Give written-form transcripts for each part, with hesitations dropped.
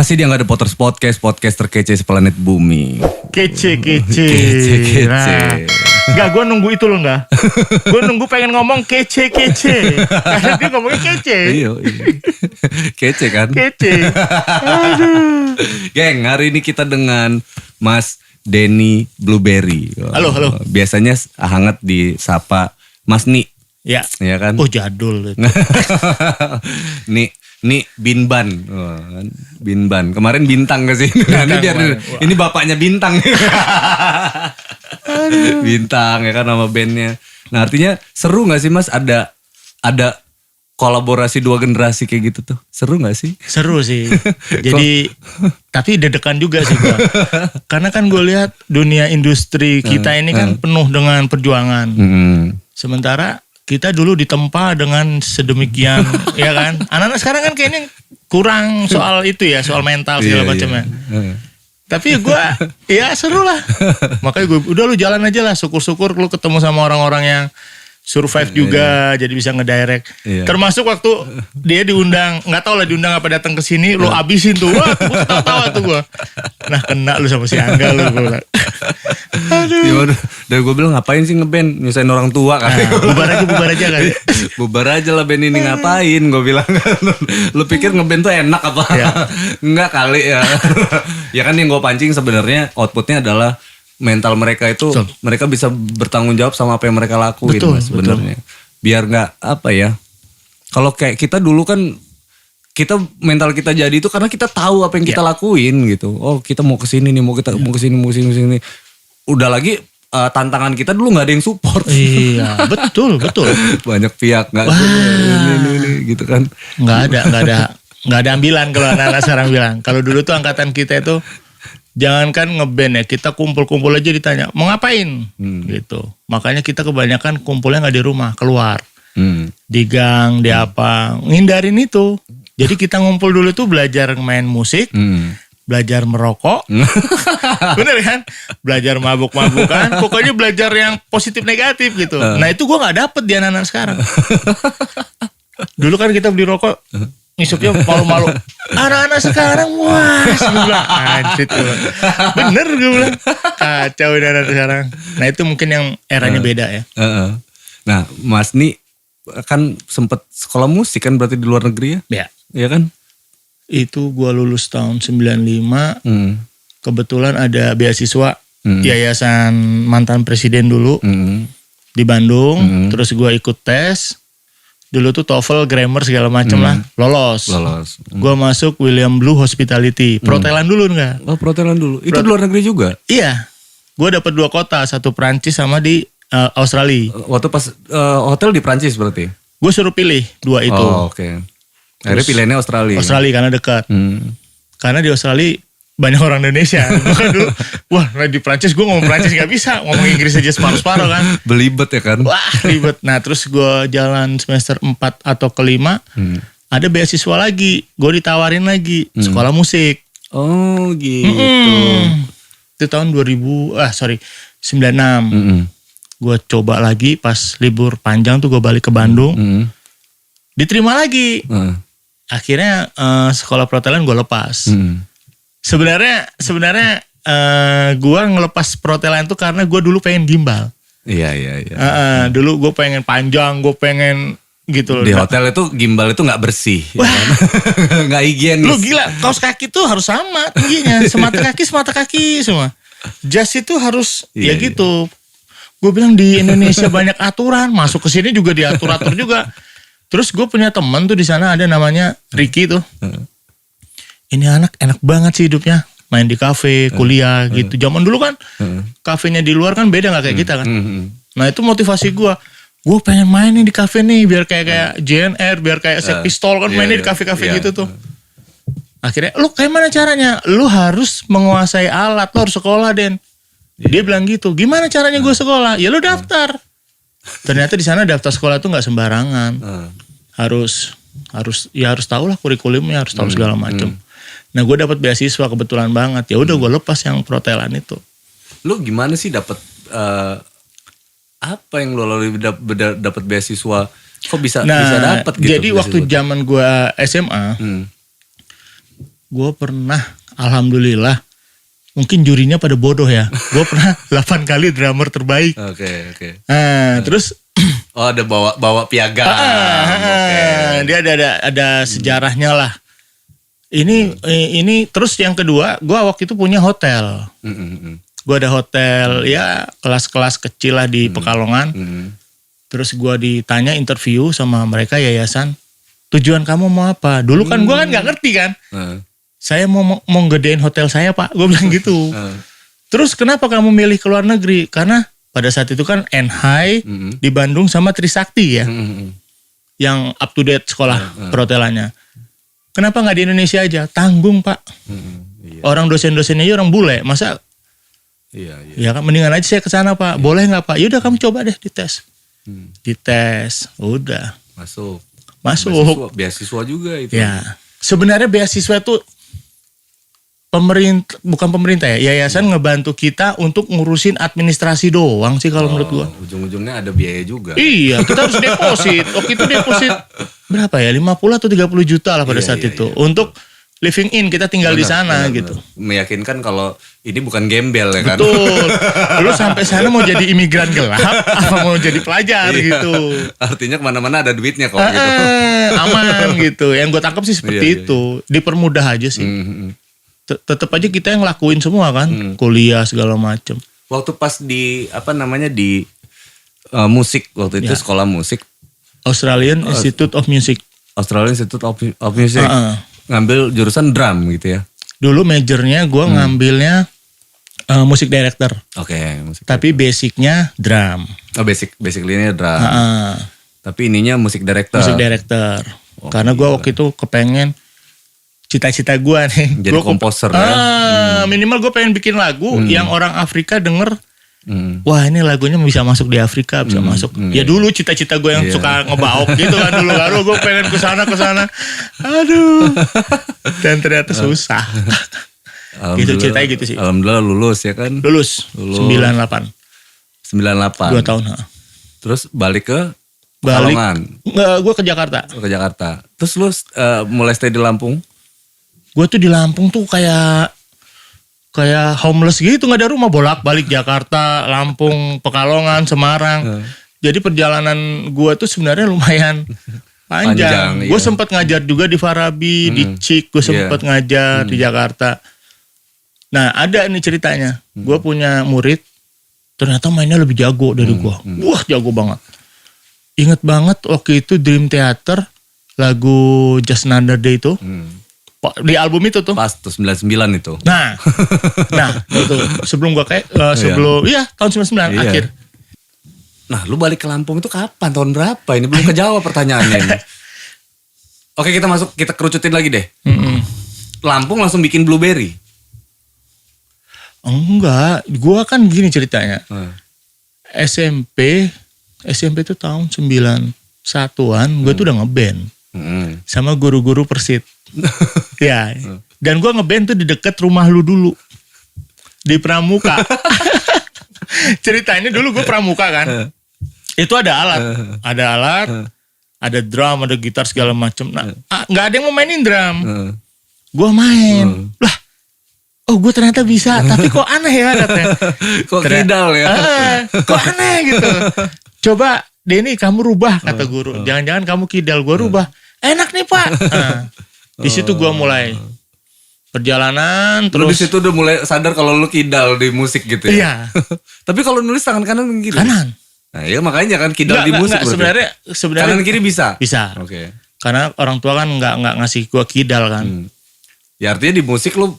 Masih dia nggak ada Potters podcast terkece seplanet bumi. Kece. Kece. Nah, enggak, gue nunggu itu loh enggak. Gue nunggu pengen ngomong kece. Karena dia ngomongnya kece. Iya. Kece kan? Kece. Aduh. Geng, hari ini kita dengan Mas Denny Blueberry. Halo. Biasanya hangat disapa Mas Ni. Ya. Ya kan? Oh, jadul itu. Nih Binban. Binban. Kemarin Bintang ke sini. Ini bapaknya Bintang. Bintang ya kan nama bandnya. Nah, artinya seru gak sih Mas ada kolaborasi dua generasi kayak gitu tuh? Seru gak sih? Seru sih. Jadi tapi deg-degan juga sih gua. Karena kan gue lihat dunia industri kita ini kan penuh dengan perjuangan. Sementara kita dulu ditempa dengan sedemikian, ya kan? Anak-anak sekarang kan kayaknya kurang soal itu ya, soal mental segala macamnya. Tapi gue, ya seru lah. Makanya gue, udah lu jalan aja lah. Syukur-syukur lu ketemu sama orang-orang yang survive juga, jadi bisa ngedirect. Termasuk waktu dia diundang, nggak tahu lah diundang apa datang ke sini, lu abisin tuh. Wah, gue ketawa tuh gue. Nah, kena lu sama si Angga lu. Aduh. Dan gue bilang ngapain sih ngeband, nyusahin orang tua kan. Bubar aja kan. Bubar aja lah band ini ngapain, gue bilang. Lu pikir ngeband tuh enak apa? Ya. Enggak kali ya. Ya kan yang gue pancing sebenarnya outputnya adalah mental mereka itu. Betul. Mereka bisa bertanggung jawab sama apa yang mereka lakuin sebenarnya. Biar nggak apa ya. Kalau kayak kita dulu kan kita mental kita jadi itu karena kita tahu apa yang kita lakuin gitu. Oh, kita mau ke sini nih, mau kesini. Udah lagi tantangan kita dulu nggak ada yang support. Iya, betul. Banyak pihak nggak ini gitu kan. Nggak ada ambilan kalau anak-anak sekarang bilang. Kalau dulu tuh angkatan kita itu jangankan ngeband ya, kita kumpul-kumpul aja ditanya mau ngapain gitu. Makanya kita kebanyakan kumpulnya nggak di rumah, keluar di gang, di apa, ngindarin itu. Jadi kita ngumpul dulu tuh belajar main musik, belajar merokok, bener kan? Belajar mabuk-mabukan, pokoknya belajar yang positif negatif gitu. Nah itu gue nggak dapet di anak-anak sekarang. Dulu kan kita beli rokok, ngisupnya malu-malu. Anak-anak sekarang wah, gue bilang anjir. Bener gue bilang, kacau ini anak sekarang. Nah itu mungkin yang eranya beda ya. Nah Mas Ni kan sempet sekolah musik kan berarti di luar negeri ya? Iya. Iya kan? Itu gue lulus tahun 95. Kebetulan ada beasiswa yayasan mantan presiden dulu di Bandung. Terus gue ikut tes. Dulu tuh TOEFL, grammar segala macem lah. Lolos. Gue masuk William Blue Hospitality. Protelan dulu enggak? Oh, Protelan dulu. Itu di luar negeri juga? Iya. Gue dapat 2 kota. Satu Prancis sama di Australia. Waktu pas hotel di Prancis berarti? Gue suruh pilih 2 itu. Oh, oke. Akhirnya pilihannya Australia. Australia karena dekat. Karena di Australia banyak orang Indonesia. Bahkan dulu, wah di Prancis gue ngomong Prancis gak bisa. Ngomong Inggris aja separuh-separuh kan. Belibet ya kan. Wah ribet. Nah terus gue jalan semester 4 atau ke-5. Ada beasiswa lagi. Gue ditawarin lagi. Sekolah musik. Oh gitu. Itu tahun 96. Gue coba lagi pas libur panjang tuh gue balik ke Bandung. Diterima lagi. Akhirnya sekolah perhotelan gue lepas. Sebenarnya gue ngelepas perhotelan tuh karena gue dulu pengen gimbal. Iya. Dulu gue pengen panjang, gue pengen gitu loh. Di hotel itu gimbal itu nggak bersih, nggak higienis. Lu gila, kaos kaki tuh harus sama tingginya, semata kaki semua. Jas itu harus gitu. Gue bilang di Indonesia banyak aturan, masuk ke sini juga diatur-atur juga. Terus gue punya teman tuh di sana ada namanya Ricky tuh. Ini anak enak banget sih hidupnya. Main di kafe, kuliah gitu. Zaman dulu kan kafenya di luar kan beda gak kayak kita kan. Nah itu motivasi gue. Gue pengen main nih di kafe nih. Biar kayak JNR, biar kayak Sex Pistol kan mainnya di kafe-kafe gitu tuh. Akhirnya lu kayak mana caranya? Lu harus menguasai alat. Lu harus sekolah Den. Dia bilang gitu. Gimana caranya gue sekolah? Ya lu daftar. Ternyata di sana daftar sekolah tuh gak sembarangan. Harus tahu lah kurikulumnya, harus tahu segala macam. Nah gue dapat beasiswa kebetulan banget. Ya udah gue lepas yang perhotelan itu. Lu gimana sih dapat apa yang lu lalui dapat beasiswa? Kok bisa dapat gitu? Jadi waktu zaman gue SMA, Gue pernah, alhamdulillah, mungkin jurinya pada bodoh ya. Gue pernah 8 kali drummer terbaik. Oke. Terus Oh, ada bawa piagam. Oke. dia ada sejarahnya lah. Ini terus yang kedua, gue waktu itu punya hotel. Gue ada hotel ya kelas-kelas kecil lah di Pekalongan. Terus gue ditanya interview sama mereka yayasan, tujuan kamu mau apa? Dulu kan gue kan nggak ngerti kan. Saya mau gedein hotel saya Pak, gue bilang gitu. Terus kenapa kamu milih ke luar negeri? Karena pada saat itu kan NHI di Bandung sama Trisakti ya, yang up to date sekolah perhotelannya. Kenapa nggak di Indonesia aja? Tanggung Pak. Iya. Orang dosen-dosennya aja orang bule, masa? Iya. Ya kan mendingan aja saya ke sana Pak. Boleh nggak Pak? Yaudah kamu coba deh dites. Dites, udah Masuk. Beasiswa juga itu. Ya, sebenarnya beasiswa itu bukan pemerintah ya, yayasan ngebantu kita untuk ngurusin administrasi doang sih kalau menurut gua. Ujung-ujungnya ada biaya juga. Iya, kita harus deposit. Waktu itu deposit berapa ya? 50 atau 30 juta lah pada saat itu. Untuk living in, kita tinggal di sana gitu. Meyakinkan kalau ini bukan gembel ya kan. Betul. Dulu sampai sana mau jadi imigran gelap apa mau jadi pelajar gitu. Artinya kemana-mana ada duitnya kok gitu. Aman gitu. Yang gue tangkap sih seperti itu. Dipermudah aja sih. Tetap aja kita yang lakuin semua kan. Kuliah segala macem. Waktu pas di di musik waktu itu sekolah musik. Australian Institute of Music. Australian Institute of Music. Ngambil jurusan drum gitu ya. Dulu majornya gue ngambilnya musik director. Oke, musik. Tapi basicnya drum. Oh, basically-nya drum. Tapi ininya musik director. Musik director. Karena gue waktu itu kepengen cita-cita gue nih. Jadi komposer ya. Minimal gue pengen bikin lagu yang orang Afrika denger. Wah ini lagunya bisa masuk di Afrika, bisa masuk. Ya dulu cita-cita gue yang suka ngebaok gitu kan dulu. Lalu gue pengen kesana. Aduh. Dan ternyata susah. Gitu ceritanya gitu sih. Alhamdulillah lulus ya kan. Lulus. 98. 2 tahun. Terus balik ke Pekalongan. Gue ke Jakarta. Ke Jakarta. Terus lu mulai stay di Lampung? Gue tuh di Lampung tuh kayak homeless gitu, nggak ada rumah, bolak-balik Jakarta, Lampung, Pekalongan, Semarang. Jadi perjalanan gue tuh sebenarnya lumayan panjang. Gue sempat ngajar juga di Farabi, di Cik, gue sempat ngajar di Jakarta. Nah ada nih ceritanya, gue punya murid, ternyata mainnya lebih jago dari gue. Wah jago banget. Ingat banget waktu itu Dream Theater, lagu Just Another Day itu. Di album itu tuh. Pas tuh 99 itu. Nah itu sebelum gua tahun 99 akhir. Nah lu balik ke Lampung itu kapan? Tahun berapa? Ini belum kejawab pertanyaannya ini. Oke kita kerucutin lagi deh. Lampung langsung bikin Blueberry? Enggak, gua kan gini ceritanya. SMP itu tahun 91-an gua tuh udah ngeband. Sama guru-guru Persit. Ya, dan gue ngeband tuh di deket rumah lu dulu di Pramuka. Ceritanya dulu gue Pramuka kan, itu ada alat, ada drum, ada gitar segala macem. Nah, nggak ada yang mau mainin drum, gue main. Lah, oh gue ternyata bisa, tapi kok aneh ya katanya. Kok kidal ya? Kok aneh gitu. Coba Denny kamu rubah kata guru. Jangan-jangan kamu kidal, gue rubah. Enak nih Pak. Di situ gue mulai perjalanan terus. Lu di situ udah mulai sadar kalau lu kidal di musik gitu ya. Iya. Tapi kalau nulis tangan kanan kiri. Kanan. Nah iya makanya kan kidal di musik. Sebenarnya kanan kiri bisa. Bisa. Oke. Karena orang tua kan nggak ngasih gue kidal kan. Ya artinya di musik lu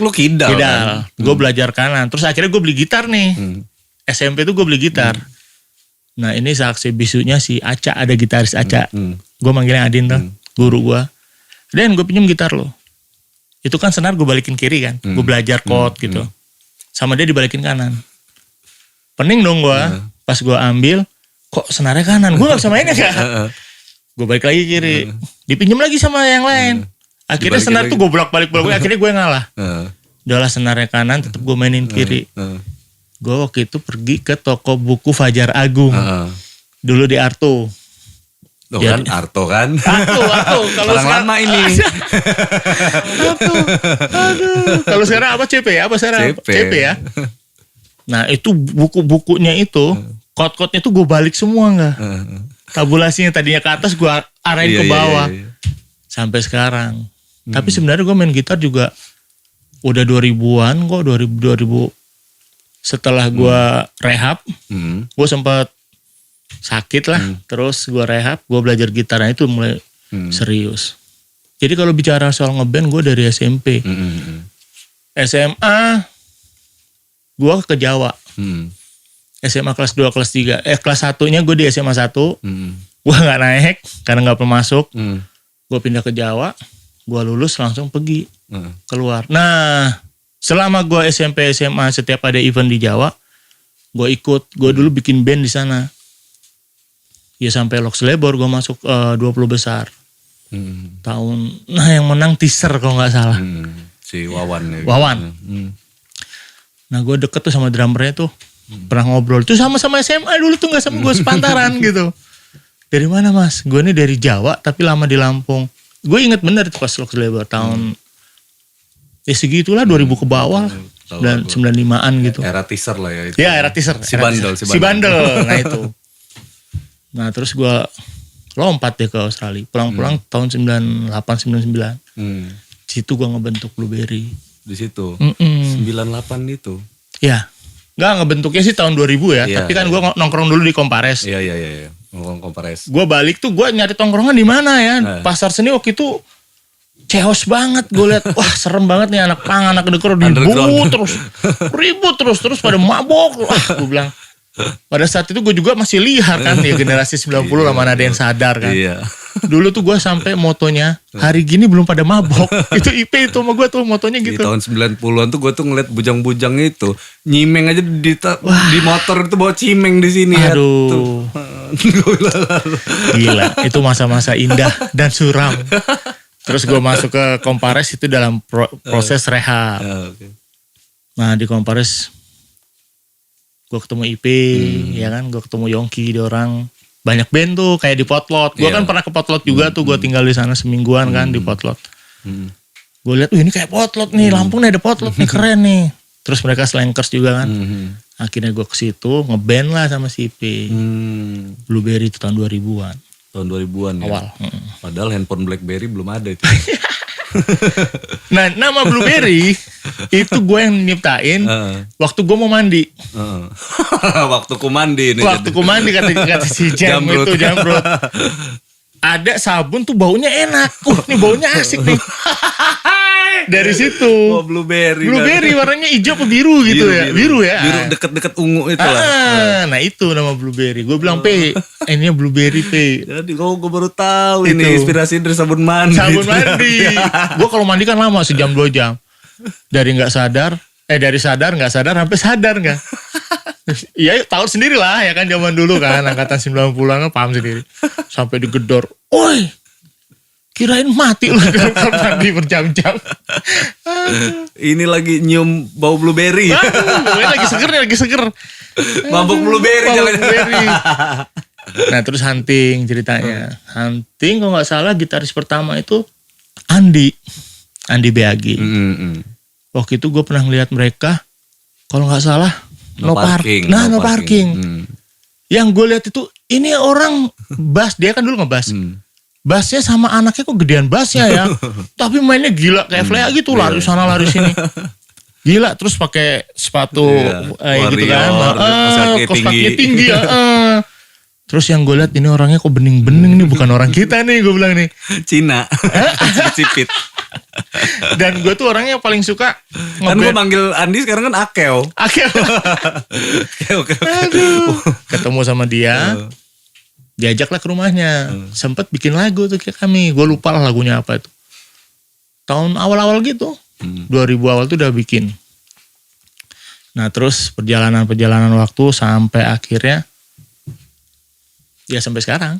kidal. Kan? Gue belajar kanan. Terus akhirnya gue beli gitar nih. SMP tuh gue beli gitar. Nah ini saksi bisunya si Aca, ada gitaris Aca. Gue manggilnya Adin tuh, guru gue. Dan gue pinjam gitar lo. Itu kan senar gue balikin kiri kan. Gue belajar chord gitu. Sama dia dibalikin kanan. Pening dong gue. Pas gue ambil, kok senarnya kanan. Gue gak bisa mainnya kan. Gue balik lagi kiri. Dipinjam lagi sama yang lain. Akhirnya dibalikin senar lagi. tuh gue bolak-balik. Akhirnya gue ngalah. Udahlah senarnya kanan, tetap gue mainin kiri. Gue waktu itu pergi ke toko buku Fajar Agung. Dulu di Arto. Loh Ya, kan Arto kan. Aku kalau Orang sekarang lama ini. Aduh. Kalau sekarang apa CP ya? Apa sekarang? CP. CP ya. Nah itu buku-bukunya itu, kode-kodenya tuh gue balik semua nggak? Tabulasinya tadinya ke atas gue arahin Iya, ke iya, bawah. iya, iya. Sampai sekarang. Tapi sebenarnya gue main gitar juga udah 2000-an kok, 2000 setelah gue rehab, gue sempat sakit lah, terus gue rehab, gue belajar gitarnya itu mulai serius. Jadi kalau bicara soal ngeband, gue dari SMP. SMA, gue ke Jawa. SMA kelas 2, kelas 3. Kelas 1-nya gue di SMA 1. Gue gak naik, karena gak pernah masuk. Gue pindah ke Jawa, gue lulus langsung pergi keluar. Nah, selama gue SMP, SMA, setiap ada event di Jawa, gue ikut. Gue dulu bikin band di sana. Ya sampai Lox Lebor gue masuk 20 besar. Tahun, nah yang menang teaser kalau nggak salah. Si Wawan. Ya, Wawan. Nah gue deket tuh sama drummernya tuh. Pernah ngobrol. Itu sama-sama SMA dulu tuh, gak sama gue sepantaran gitu. Dari mana mas? Gue ini dari Jawa tapi lama di Lampung. Gue inget bener tuh pas Lox Lebor tahun ya segitulah 2000 ke bawah dan 95-an gitu. Era teaser lah ya itu. Ya era teaser. Si bandel. Si bandel. Nah itu. Nah terus gue lompat deh ke Australia. Pulang-pulang tahun 98, 99. Situ gue ngebentuk Blueberry. Di situ. 98 itu. Ya. Nggak, ngebentuknya sih tahun 2000 ya. Iya, Tapi kan gue nongkrong dulu di Kompares. Iya. Ngomong Kompares. Gue balik tuh gue nyari tongkrongan di mana ya. Pasar seni waktu itu chaos banget. Gue lihat wah serem banget nih anak pang, anak dekor ribut terus pada mabok. Wah gue bilang. Pada saat itu gue juga masih liar kan ya generasi 90 lah mana ada yang sadar kan. Iya. Dulu tuh gue sampai motonya hari gini belum pada mabok. Itu IP itu sama gue tuh motonya Di gitu. tahun 90-an tuh gue tuh ngeliat bujang-bujang itu. Nyimeng aja di motor itu bawa cimeng di sini. Aduh. Gila, itu masa-masa indah dan suram. Terus gue masuk ke Kompares itu dalam proses rehab. Okay. Nah di Kompares gue ketemu IP, ya kan, gue ketemu Yongki, dia orang banyak band tuh kayak di Potlot. Gue kan pernah ke Potlot juga tuh, gue tinggal di sana semingguan kan di Potlot. Gue lihat, ini kayak Potlot nih, Lampung nih ada Potlot nih, keren nih. Terus mereka slankers juga kan. Akhirnya gue ke situ ngeband lah sama si IP. Blueberry itu tahun 2000-an. Tahun 2000-an ya. Awal. Padahal handphone BlackBerry belum ada itu. Nah nama Blueberry itu gue yang nyiptain waktu gue mau mandi. Waktu ku mandi nih. Waktu ku mandi kata si Jamrut itu Jamrut. Ada sabun tuh baunya enak. Nih baunya asik nih. Dari situ. Oh Blueberry. Blueberry warnanya hijau apa biru gitu ya. Biru ya. Biru deket-deket ungu itu lah. Nah itu nama Blueberry. Gue bilang P. Ini Blueberry P. Jadi gue baru tahu ini inspirasi dari sabun mandi. Sabun mandi. Gue kalau mandi kan lama sejam 2 jam. Dari nggak sadar. Dari sadar nggak sadar sampai sadar nggak. Ya tahu sendiri lah ya kan zaman dulu kan. Angkatan 90-an kan paham sendiri. Sampai digedor. Oi. Kirain mati lu kalau mandi berjam-jam. Ini lagi nyium bau blueberry. Lagi seger. Mabuk blueberry jangan. Nah terus Hunting ceritanya. Hunting kalau nggak salah gitaris pertama itu Andi BAG. Waktu itu gue pernah ngeliat mereka kalau nggak salah no parking. No parking. Yang gue lihat itu ini orang bass, dia kan dulu ngebas. Bassnya sama anaknya kok gedean bassnya ya. Tapi mainnya gila kayak Flea gitu, lari sana lari sini. Gila, terus pakai sepatu gitu kan. Kos kakinya tinggi ya. Terus yang gue lihat ini orangnya kok bening-bening nih, bukan orang kita nih gue bilang nih. Cina. Cipit. Dan gue tuh orangnya yang paling suka kan gue manggil Andi sekarang kan Akeo. Aduh. Ketemu sama dia. Diajaklah ke rumahnya. Sempet bikin lagu tuh kayak kami. Gue lupa lah lagunya apa itu. Tahun awal-awal gitu. 2000 awal tuh udah bikin. Nah terus perjalanan waktu sampai akhirnya. Ya sampai sekarang.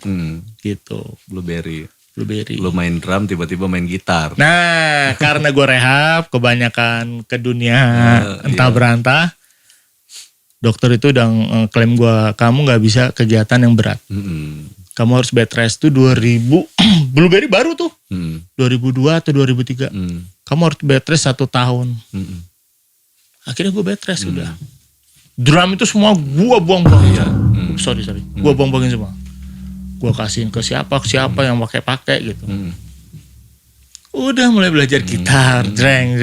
Gitu. Blueberry. Blueberry. Lo main drum tiba-tiba main gitar. Nah karena gue rehab kebanyakan ke dunia entah berantah. Dokter itu udah klaim gue, kamu gak bisa kegiatan yang berat. Kamu harus bed rest tuh 2000. Blueberry baru tuh. 2002 atau 2003. Kamu harus bed rest 1 tahun. Akhirnya gue bed rest udah. Drum itu semua gue buang-buang. Sorry. Gue buang-buangin semua. Gue kasihin ke siapa yang pakai gitu. Udah mulai belajar gitar, dreng.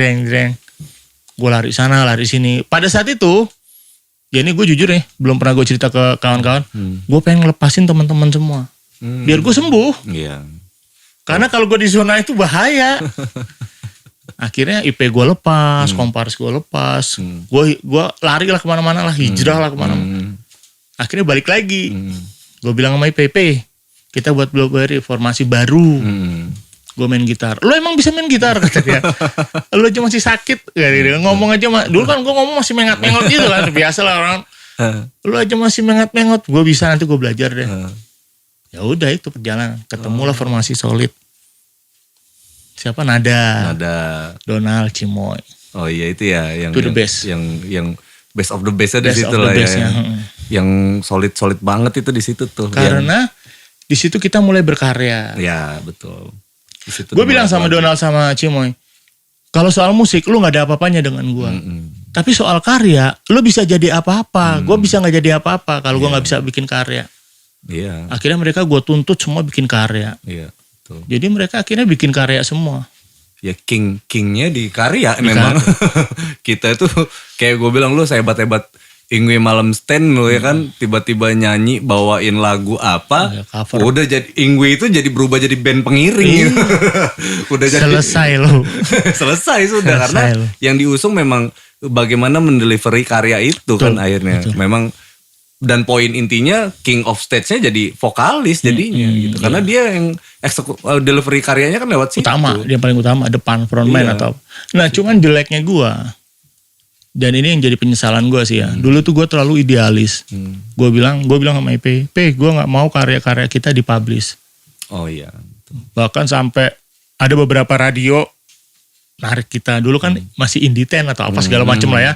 Gue lari sana, lari sini. Pada saat itu, ya ini gue jujur ya, belum pernah gue cerita ke kawan-kawan. Gue pengen ngelepasin teman-teman semua, biar gue sembuh. Iya. Karena kalau gue di zona itu bahaya. Akhirnya IP gue lepas, Kompars gue lepas. Gue lari lah kemana-mana lah, hijrah lah kemana-mana. Akhirnya balik lagi. Gue bilang sama IP, kita buat Blueberry formasi baru. Gue main gitar. Lo emang bisa main gitar kata dia. Lo aja masih sakit. Ngomong aja. Dulu kan gue ngomong masih mengat-mengot gitu kan. Biasa lah orang. Lo aja masih mengat-mengot. Gue bisa, nanti gue belajar deh. Ya udah itu perjalanan. Ketemulah formasi solid. Siapa? Nada. Donald, Cimoy. Oh iya itu ya. To the best. Yang best of the bestnya di situ lah ya. Yang solid banget itu di situ tuh. Karena di situ kita mulai berkarya. Ya betul. Gue bilang sama Donald sama Cimoy, kalau soal musik lu gak ada apa-apanya dengan gue. Tapi soal karya, lu bisa jadi apa-apa. Gue bisa gak jadi apa-apa kalau gue gak bisa bikin karya. Akhirnya mereka gue tuntut semua bikin karya. Betul. Jadi mereka akhirnya bikin karya semua. Ya kingnya di karya memang. Kita itu kayak gue bilang lu sehebat-hebat Ingwe Malam Stand lo ya kan, tiba-tiba nyanyi bawain lagu apa, udah jadi Ingwe itu jadi berubah jadi band pengiring. Udah selesai lo. Selesai sudah karena yang diusung memang bagaimana mendelivery karya itu kan akhirnya. Memang dan poin intinya king of stage-nya jadi vokalis jadinya gitu. Karena dia yang delivery karyanya kan lewat situ. Dia paling utama, depan frontman atau. Nah, cuman jeleknya gua. Dan ini yang jadi penyesalan gue sih ya. Dulu tuh gue terlalu idealis. Gue bilang sama IP, gue nggak mau karya-karya kita dipublish. Oh iya. Bahkan sampai ada beberapa radio narik kita. Dulu kan masih Inditen atau apa segala macem lah ya.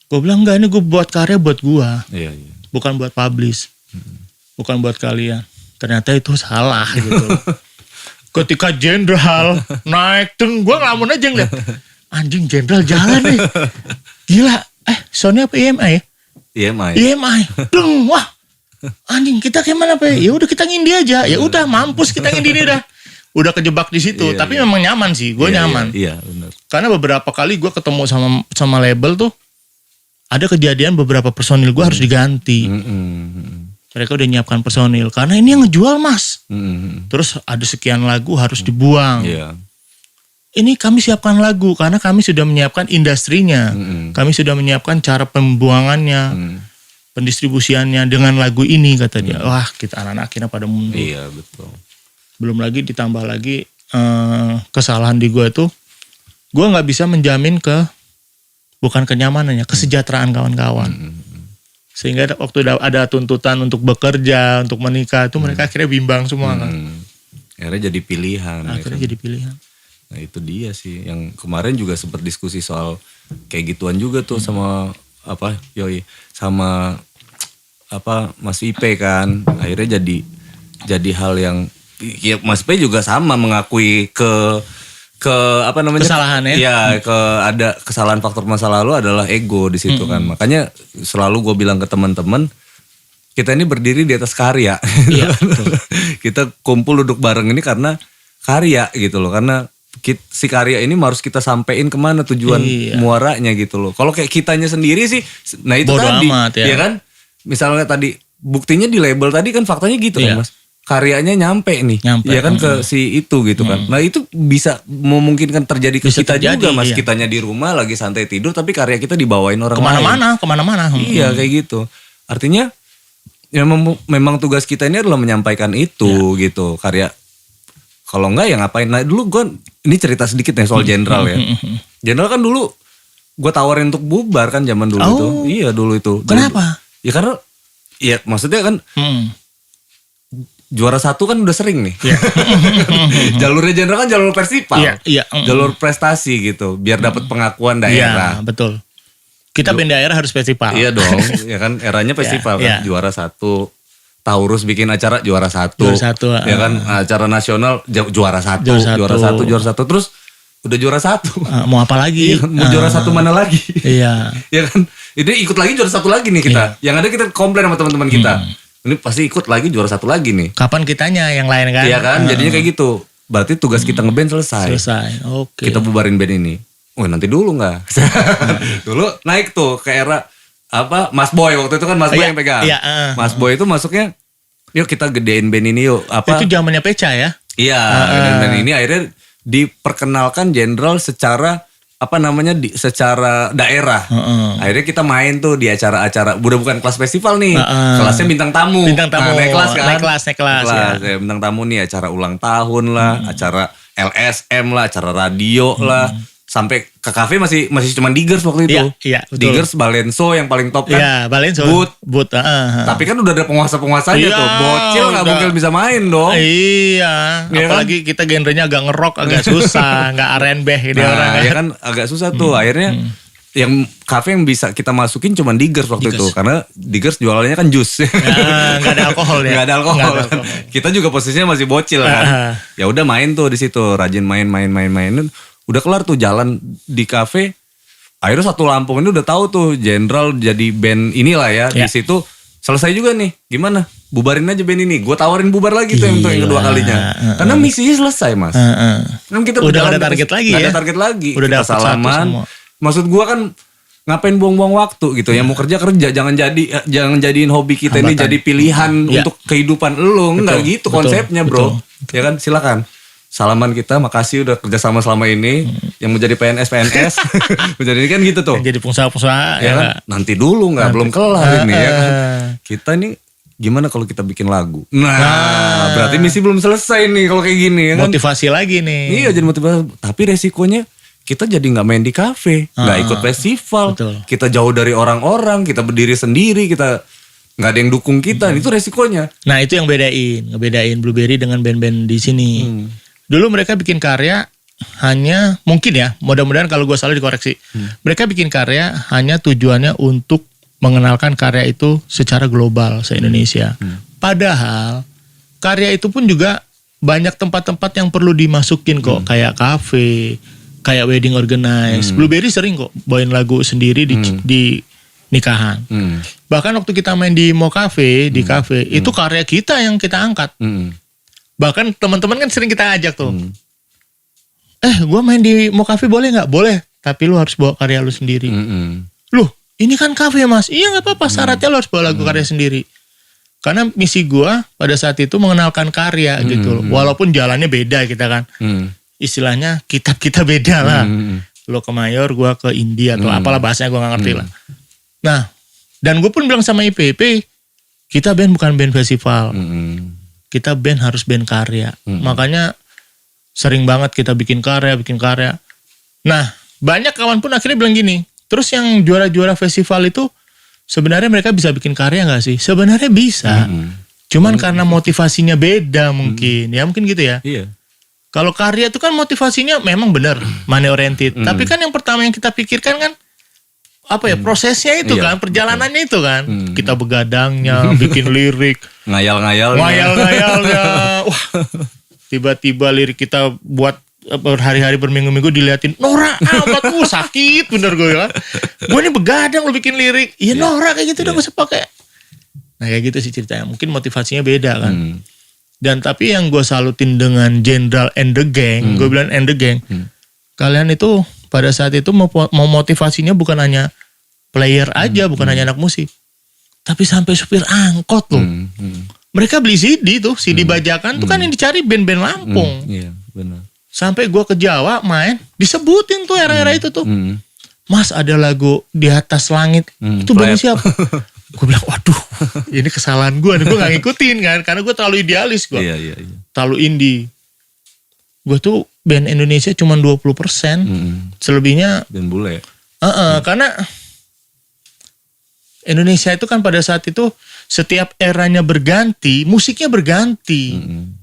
Gue bilang enggak, ini gue buat karya buat gue. Iya. Bukan buat publish. Bukan buat kalian. Ternyata itu salah gitu. Ketika Jenderal naik, tuh gue ngelamun aja ngeliat. Anjing Jenderal jalan nih. Gila. Sony apa EMI? EMI. Deng, wah. Anjing kita gimana Pak? Ya udah kita ngindi aja. Ya udah mampus kita ngindi dah. Udah kejebak di situ. Tapi memang nyaman sih. Gue nyaman. Iya, benar. Karena beberapa kali gue ketemu sama label tuh. Ada kejadian beberapa personil gue harus diganti. Mereka udah nyiapkan personil. Karena ini yang ngejual mas. Terus ada sekian lagu harus dibuang. Iya. Ini kami siapkan lagu karena kami sudah menyiapkan industrinya. Kami sudah menyiapkan cara pembuangannya, pendistribusiannya dengan lagu ini kata dia. Wah, kita anak-anak akhirnya pada mundur. Iya, betul. Belum lagi ditambah lagi kesalahan di gue tuh, gue nggak bisa menjamin bukan kenyamanannya, kesejahteraan kawan-kawan. Sehingga waktu ada tuntutan untuk bekerja, untuk menikah, itu mereka akhirnya bimbang semua kan. Akhirnya jadi pilihan. Akhirnya jadi pilihan. Nah itu dia sih yang kemarin juga sempat diskusi soal kayak gituan juga tuh sama sama Mas IP kan. Akhirnya jadi hal yang ya Mas IP juga sama mengakui ke kesalahannya. Iya, ada kesalahan faktor masa lalu adalah ego di situ kan. Makanya selalu gue bilang ke teman-teman, kita ini berdiri di atas karya. Iya, betul. Kita kumpul duduk bareng ini karena karya gitu loh. Karena si karya ini harus kita sampein kemana tujuan muaranya gitu loh. Kalau kayak kitanya sendiri sih, nah itu bodo tadi, amat, ya kan? Misalnya tadi buktinya di label tadi kan faktanya gitu kan mas. Karyanya nyampe nih, ya kan ke si itu gitu kan. Nah itu bisa memungkinkan terjadi ke kita juga mas. Kitanya di rumah lagi santai tidur, tapi karya kita dibawain orang lain. Kemana-mana. Iya kayak gitu. Artinya ya memang tugas kita ini adalah menyampaikan itu gitu karya. Kalau enggak ya ngapain? Nah dulu gue, ini cerita sedikit nih soal Jenderal ya. Jenderal kan dulu gue tawarin untuk bubar kan zaman dulu itu. Iya dulu itu. Kenapa? Ya karena, ya maksudnya kan juara 1 kan udah sering nih. Jalurnya Jenderal kan jalur festival. Jalur prestasi gitu. Biar dapat pengakuan daerah. Iya betul. Kita band daerah harus festival. Iya dong. Ya kan eranya festival kan. Juara 1. Taurus bikin acara juara satu. Ya kan, acara nasional juara satu. Terus udah juara satu. Mau apa lagi? Mau juara satu mana lagi? Iya. Ya kan, ini ikut lagi juara satu lagi nih kita. Yang ada kita komplain sama teman-teman kita. Ini pasti ikut lagi juara satu lagi nih. Kapan kitanya yang lain kan? Iya kan, jadinya kayak gitu. Berarti tugas kita ngeband selesai. Oke. Kita bubarin band ini. Nanti dulu nggak? Dulu naik tuh ke era Mas Boy waktu itu kan Mas Boy yang pegang. Mas Boy itu masuknya, yuk kita gedein band ini yuk. Itu zamannya Peca ya? Iya, gedein band ini akhirnya diperkenalkan Jenderal secara secara daerah. Akhirnya kita main tuh di acara-acara, udah bukan kelas festival nih, kelasnya bintang tamu. Naik kelas kan? Naik kelas. Ya, bintang tamu nih, acara ulang tahun lah, acara LSM lah, acara radio lah. Sampai ke kafe masih cuma Diggers waktu itu. Iya, betul. Diggers, Balenso yang paling top kan. Iya, Balenso. Boot. Tapi kan udah ada penguasa-penguasanya tuh. Bocil nggak mungkin bisa main dong. Iya. Apalagi kita genrenya agak ngerok, agak susah, nggak R&B gitu orang kan. Ya kan agak susah tuh. Akhirnya yang kafe yang bisa kita masukin cuma Diggers waktu itu, karena Diggers jualannya kan jus. Nggak ada alkohol ya. Nggak ada alkohol. Kita juga posisinya masih bocil kan. Ya udah main tuh di situ, rajin main. Udah kelar tuh jalan di kafe. Akhirnya satu Lampung ini udah tahu tuh Jenderal jadi band inilah ya. Di situ selesai juga nih. Gimana? Bubarin aja band ini. Gue tawarin bubar lagi tuh yang kedua kalinya. Karena misinya selesai, Mas. Kan kita udah ada target lagi ya. Ada target lagi. Udah kita salaman. Maksud gue kan ngapain buang-buang waktu gitu. Yang mau kerja, jangan jadiin hobi kita ini jadi pilihan untuk kehidupan lu. Enggak gitu konsepnya, bro. Ya kan, silakan. Salaman kita, makasih udah kerjasama selama ini. Yang menjadi PNS menjadi kan gitu tuh. Jadi pengusaha ya kan? Nanti dulu belum kelar ini ya kan. Kita ini gimana kalau kita bikin lagu? Nah, berarti misi belum selesai nih kalau kayak gini ya kan. Motivasi lagi nih. Iya, jadi motivasi. Tapi resikonya kita jadi nggak main di kafe, nggak ikut festival. Betul. Kita jauh dari orang-orang, kita berdiri sendiri, kita nggak ada yang dukung kita. Itu resikonya. Nah, itu yang ngebedain Blueberry dengan band-band di sini. Dulu mereka bikin karya hanya, mungkin ya, mudah-mudahan kalau gue salah dikoreksi. Mereka bikin karya hanya tujuannya untuk mengenalkan karya itu secara global se-Indonesia. Padahal karya itu pun juga banyak tempat-tempat yang perlu dimasukin kok. Kayak kafe, kayak wedding organize. Blueberry sering kok bawain lagu sendiri di nikahan. Bahkan waktu kita main di Mo Cafe, di kafe, itu karya kita yang kita angkat. Bahkan teman-teman kan sering kita ajak tuh. Gue main di Mo Cafe boleh gak? Boleh. Tapi lu harus bawa karya lu sendiri. Loh, ini kan kafe Mas. Iya gak apa-apa, syaratnya lu harus bawa lagu karya sendiri. Karena misi gue pada saat itu mengenalkan karya gitu loh. Walaupun jalannya beda kita kan. Istilahnya kitab kita beda lah. Lo ke Mayor, gue ke India atau apalah bahasanya gue gak ngerti lah. Nah, dan gue pun bilang sama IPP, kita band bukan band festival. Kita band harus band karya. Makanya sering banget kita bikin karya. Nah, banyak kawan pun akhirnya bilang gini, terus yang juara-juara festival itu sebenarnya mereka bisa bikin karya gak sih? Sebenarnya bisa. Cuman karena motivasinya beda mungkin. Ya mungkin gitu ya. Iya. Kalau karya itu kan motivasinya memang benar money oriented. Tapi kan yang pertama yang kita pikirkan kan prosesnya itu kan, perjalanannya itu kan. Kita begadangnya, bikin lirik, ngayal-ngayalnya. Wah, tiba-tiba lirik kita buat berhari-hari berminggu-minggu diliatin, Nora amat sakit bener gue ya. Gue ini begadang lo bikin lirik. Iya Nora kayak gitu udah gak usah pakai. Nah kayak gitu sih ceritanya. Mungkin motivasinya beda kan. Dan tapi yang gue salutin dengan Jenderal and the Gang, gue bilang and the Gang, kalian itu pada saat itu mau motivasinya bukan hanya player aja, bukan hanya anak musik. Tapi sampai supir angkot loh. Mereka beli CD tuh, CD bajakan tuh kan yang dicari band-band Lampung. Iya, benar. Sampai gua ke Jawa main, disebutin tuh era-era itu tuh. Mas ada lagu Di Atas Langit, itu band siapa? Gue bilang, waduh, ini kesalahan gue gak ngikutin kan, karena gue terlalu idealis gue. Iya. Terlalu indie. Gue tuh band Indonesia cuma 20%. Selebihnya band bule. Karena Indonesia itu kan pada saat itu setiap eranya berganti, musiknya berganti.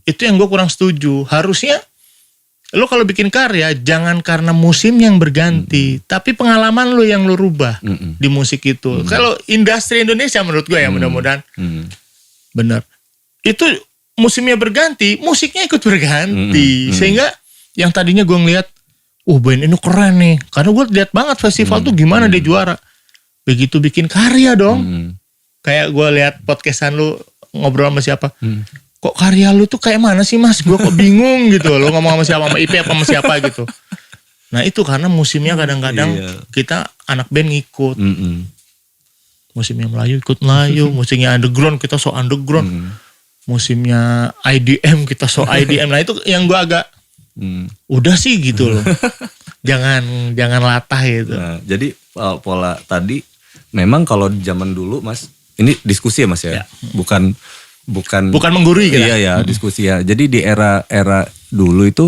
Itu yang gue kurang setuju. Harusnya lo kalau bikin karya jangan karena musim yang berganti, tapi pengalaman lo yang lo rubah di musik itu. Kalau industri Indonesia menurut gue ya mudah-mudahan bener. itu musimnya berganti, musiknya ikut berganti. Sehingga yang tadinya gue ngeliat, band ini keren nih. Karena gue lihat banget festival tuh gimana dia juara. Begitu bikin karya dong. Kayak gue lihat podcastan lu ngobrol sama siapa. Kok karya lu tuh kayak mana sih mas? Gue kok bingung gitu. Lu ngomong sama siapa, sama IP apa sama siapa gitu. Nah itu karena musimnya kadang-kadang kita anak band ngikut. Musimnya Melayu ikut Melayu. Musimnya underground kita so underground. Musimnya IDM kita so IDM. Nah itu yang gue agak udah sih gitu loh. jangan latah gitu. Nah, jadi pola tadi memang kalau di zaman dulu mas, ini diskusi ya mas ya. Bukan menggurui kita. Iya ya diskusi ya. Jadi di era dulu itu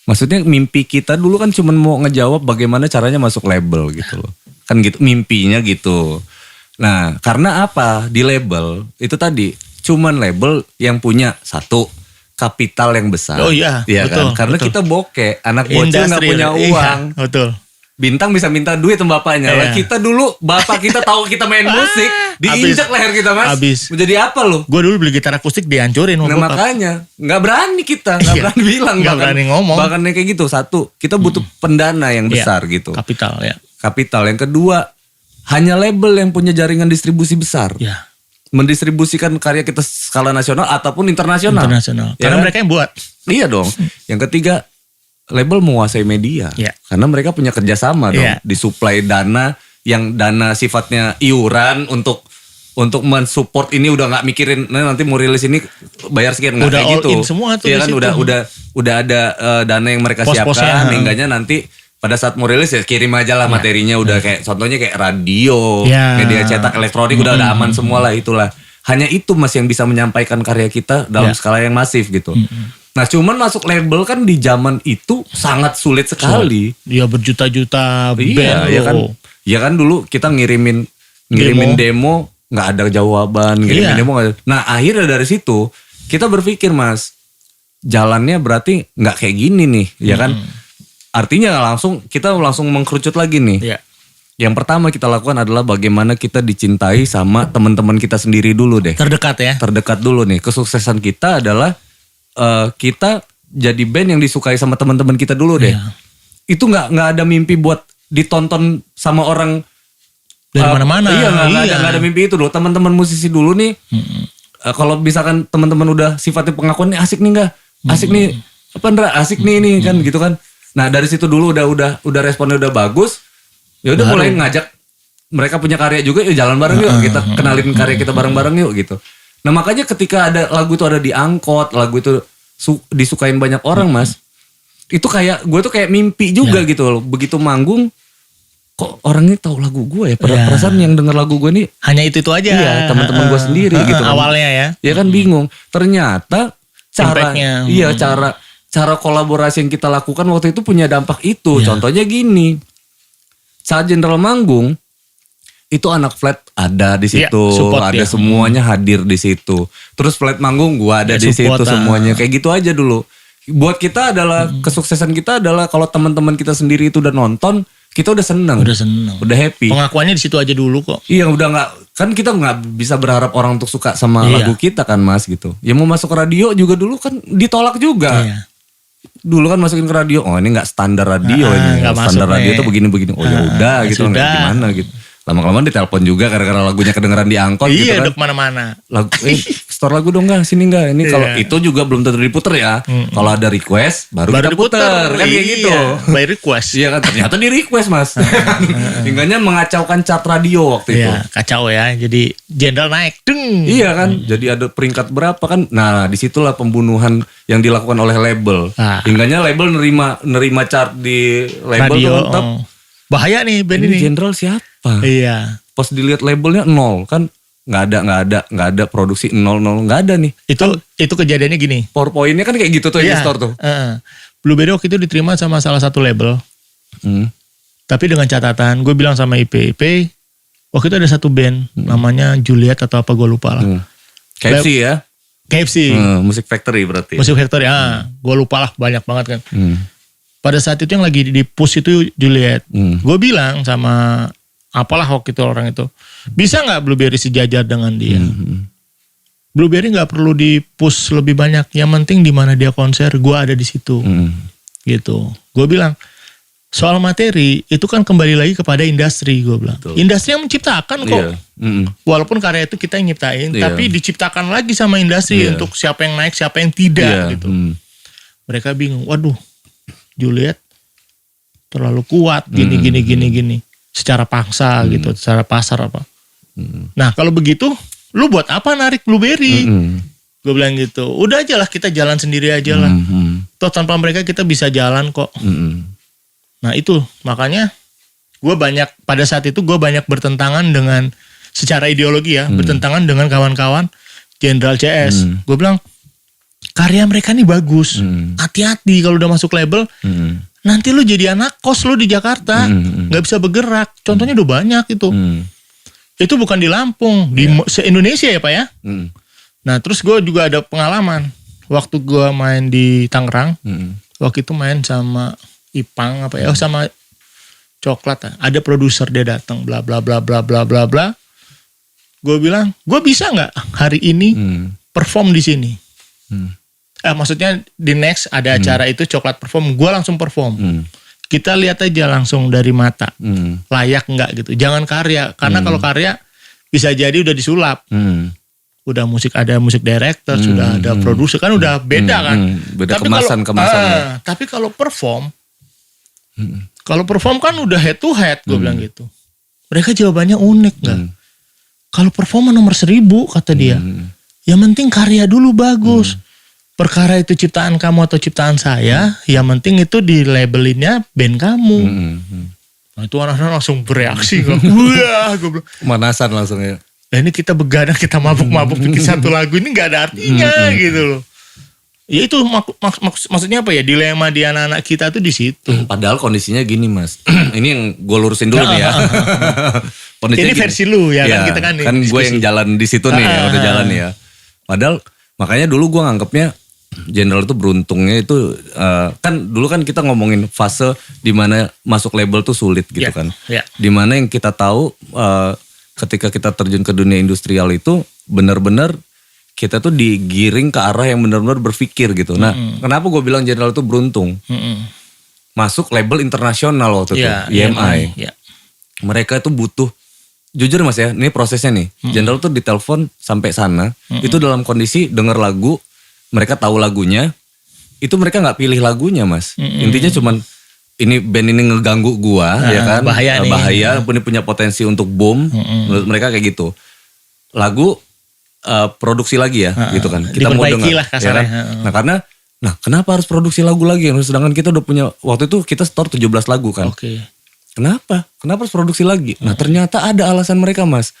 maksudnya mimpi kita dulu kan cuma mau ngejawab bagaimana caranya masuk label gitu loh. Kan gitu mimpinya gitu. Nah, karena apa? Di label itu tadi cuman label yang punya satu kapital yang besar. Oh iya, betul. Kan? Karena betul. kita bokeh, anak bocil nggak punya uang. Iya, betul. Bintang bisa minta duit sama bapaknya. Lah kita dulu bapak kita tahu kita main musik, diinjak leher kita mas. Abis. Menjadi apa lo? Gue dulu beli gitar akustik dihancurin. Nah makanya nggak berani kita, nggak berani bilang, nggak berani ngomong. Bahkan kayak gitu. Satu, kita butuh pendana yang besar gitu. Kapital ya. Kapital. Yang kedua, hanya label yang punya jaringan distribusi besar. Ya. Mendistribusikan karya kita skala nasional ataupun internasional. Karena mereka yang buat. Iya dong. Yang ketiga, label menguasai media. Karena mereka punya kerjasama dong. Disuplai dana yang dana sifatnya iuran untuk mensupport ini, udah nggak mikirin nanti mau rilis ini bayar sekian, nggak kayak gitu. Udah all in semua tuh. Iya kan udah ada dana yang mereka siapkan. Hingganya nanti pada saat mau rilis ya kirim aja lah materinya, udah kayak contohnya kayak radio, media cetak, elektronik udah aman semua lah itulah. Hanya itu mas yang bisa menyampaikan karya kita dalam skala yang masif gitu. Nah cuman masuk label kan di zaman itu sangat sulit sekali. Iya berjuta-juta band. Iya kan dulu kita ngirimin demo nggak ada jawaban, ngirimin demo nggak ada. Nah akhirnya dari situ kita berpikir mas, jalannya berarti nggak kayak gini nih, ya kan? Artinya kita langsung mengkerucut lagi nih. Yang pertama kita lakukan adalah bagaimana kita dicintai sama teman-teman kita sendiri dulu deh. Terdekat ya. Terdekat dulu nih. Kesuksesan kita adalah kita jadi band yang disukai sama teman-teman kita dulu deh. Itu nggak ada mimpi buat ditonton sama orang dari mana-mana. Iya nggak ada mimpi itu dulu. Teman-teman musisi dulu nih. Kalau misalkan teman-teman udah sifatnya pengakuan nih asik nih nggak? Asik nih apa Ndra? Asik nih ini kan gitu kan. Nah dari situ dulu udah responnya udah bagus, ya udah mulai ngajak mereka punya karya juga, yuk jalan bareng yuk, kita kenalin karya kita bareng-bareng yuk gitu. Nah makanya ketika ada lagu itu ada di angkot, lagu itu disukain banyak orang mas, itu kayak gue tuh kayak mimpi juga gitu loh. Begitu manggung, kok orangnya tahu lagu gue ya, perasaan yang denger lagu gue nih hanya itu aja. Iya teman-teman gue sendiri gitu kan. Awalnya ya. Ya kan bingung. Ternyata cara kolaborasi yang kita lakukan waktu itu punya dampak itu. Contohnya gini, saat Jenderal manggung, itu anak Flat ada di situ, ada semuanya hadir di situ. Terus Flat manggung, gua ada di situ semuanya. Kayak gitu aja dulu. Buat kita adalah kesuksesan kita adalah kalau teman-teman kita sendiri itu udah nonton, kita udah seneng, udah happy. Pengakuannya di situ aja dulu kok. Iya udah nggak, kan kita nggak bisa berharap orang untuk suka sama lagu kita kan mas gitu. Ya mau masuk radio juga dulu kan ditolak juga. Dulu kan masukin ke radio, oh ini nggak standar radio ini, standar radio tuh begini-begini. Oh ya udah gitu, nggak gimana gitu. Lama-kelamaan ditelepon juga gara-gara lagunya kedengeran di angkot gitu kan. Iya, udah kemana-mana. Lagu, store lagu dong nggak, sini nggak. Ini kalau itu juga belum tentu diputer ya. Kalau ada request baru kita puter kan kayak gitu. By request. Iya kan, ternyata di request mas. Hingganya mengacaukan chart radio waktu itu. Kacau ya, jadi Jenderal naik. Deng. Iya kan, jadi ada peringkat berapa kan. Nah disitulah pembunuhan yang dilakukan oleh label. Hingganya label nerima chart di label radio, tuh tetap. Bahaya nih band ini. Jenderal siapa? Iya. Pas dilihat labelnya 0 kan, nggak ada produksi 0 nggak ada nih. Itu kejadiannya gini. PowerPoint-nya kan kayak gitu tuh di store tuh. Blueberry waktu itu diterima sama salah satu label. Tapi dengan catatan, gue bilang sama IP, waktu itu ada satu band namanya Juliet atau apa gue lupa lah. KFC ya? KFC. Music Factory berarti. Music Factory, gue lupa lah banyak banget kan. Pada saat itu yang lagi di push itu Juliet. Gue bilang sama apalah waktu itu orang itu, bisa nggak Blueberry sejajar dengan dia? Blueberry nggak perlu di-push lebih banyak. Yang penting di mana dia konser, gue ada di situ. Gitu. Gue bilang, soal materi itu kan kembali lagi kepada industri, gue bilang. Betul. Industri yang menciptakan kok. Walaupun karya itu kita yang nyiptain, tapi diciptakan lagi sama industri untuk siapa yang naik, siapa yang tidak gitu. Mereka bingung, waduh, Juliet terlalu kuat, gini. Secara paksa gitu, secara pasar apa. Nah kalau begitu, lu buat apa narik Blueberry? Gue bilang gitu, udah aja lah kita jalan sendiri aja lah. Toh tanpa mereka kita bisa jalan kok. Nah itu makanya pada saat itu gue banyak bertentangan dengan secara ideologi ya, bertentangan dengan kawan-kawan Jenderal CS. Gue bilang karya mereka nih bagus, hati-hati kalau udah masuk label, nanti lu jadi anak kos lu di Jakarta, nggak bisa bergerak. Contohnya udah banyak itu. Itu bukan di Lampung, di se-Indonesia ya Pak ya. Nah terus gue juga ada pengalaman waktu gue main di Tangerang, waktu itu main sama Ipang sama Coklat. Ada produser dia datang, bla bla bla bla bla bla bla. Gue bilang, gue bisa nggak hari ini perform di sini? Maksudnya di next ada acara itu Coklat perform, gue langsung perform. Kita lihat aja langsung dari mata, layak nggak gitu. Jangan karya, karena kalau karya bisa jadi udah disulap. Udah ada musik director, sudah ada produser kan udah beda kan. Beda tapi kemasan. Tapi kalau perform kan udah head to head, gue bilang gitu. Mereka jawabannya unik nggak? Kalau perform nomor 1000 kata dia. Yang penting karya dulu bagus. Perkara itu ciptaan kamu atau ciptaan saya, yang penting itu di labelinnya band kamu. Nah itu anak-anak langsung bereaksi. Wah, gue bilang. Pemanasan langsung ya. Nah ini kita begadang, kita mabuk-mabuk bikin satu lagu ini gak ada artinya gitu loh. Ya itu maksudnya apa ya, dilema di anak-anak kita tuh di situ. Padahal kondisinya gini Mas. Ini yang gue lurusin dulu nih ya. Ini versi lu ya kan, kita kan gue yang jalan di situ nih ya, udah jalan ya. Padahal makanya dulu gue nganggapnya Jenderal itu beruntungnya itu kan dulu kan kita ngomongin fase dimana masuk label tuh sulit gitu kan. Dimana yang kita tahu ketika kita terjun ke dunia industrial itu benar-benar kita tuh digiring ke arah yang benar-benar berpikir gitu. Nah kenapa gue bilang Jenderal itu beruntung? Masuk label internasional waktu itu, EMI. Mereka itu butuh, jujur Mas ya, ini prosesnya nih. Jenderal tuh ditelepon sampai sana, itu dalam kondisi denger lagu, mereka tahu lagunya, itu mereka gak pilih lagunya Mas. Intinya cuman ini band ini ngeganggu gua ya kan. Bahaya, ini punya potensi untuk boom. Menurut mereka kayak gitu. Lagu produksi lagi ya gitu kan. Kita mau dengar. Ya kan? Nah kenapa harus produksi lagu lagi? Sedangkan kita udah punya, waktu itu kita store 17 lagu kan. Kenapa harus produksi lagi? Nah ternyata ada alasan mereka Mas.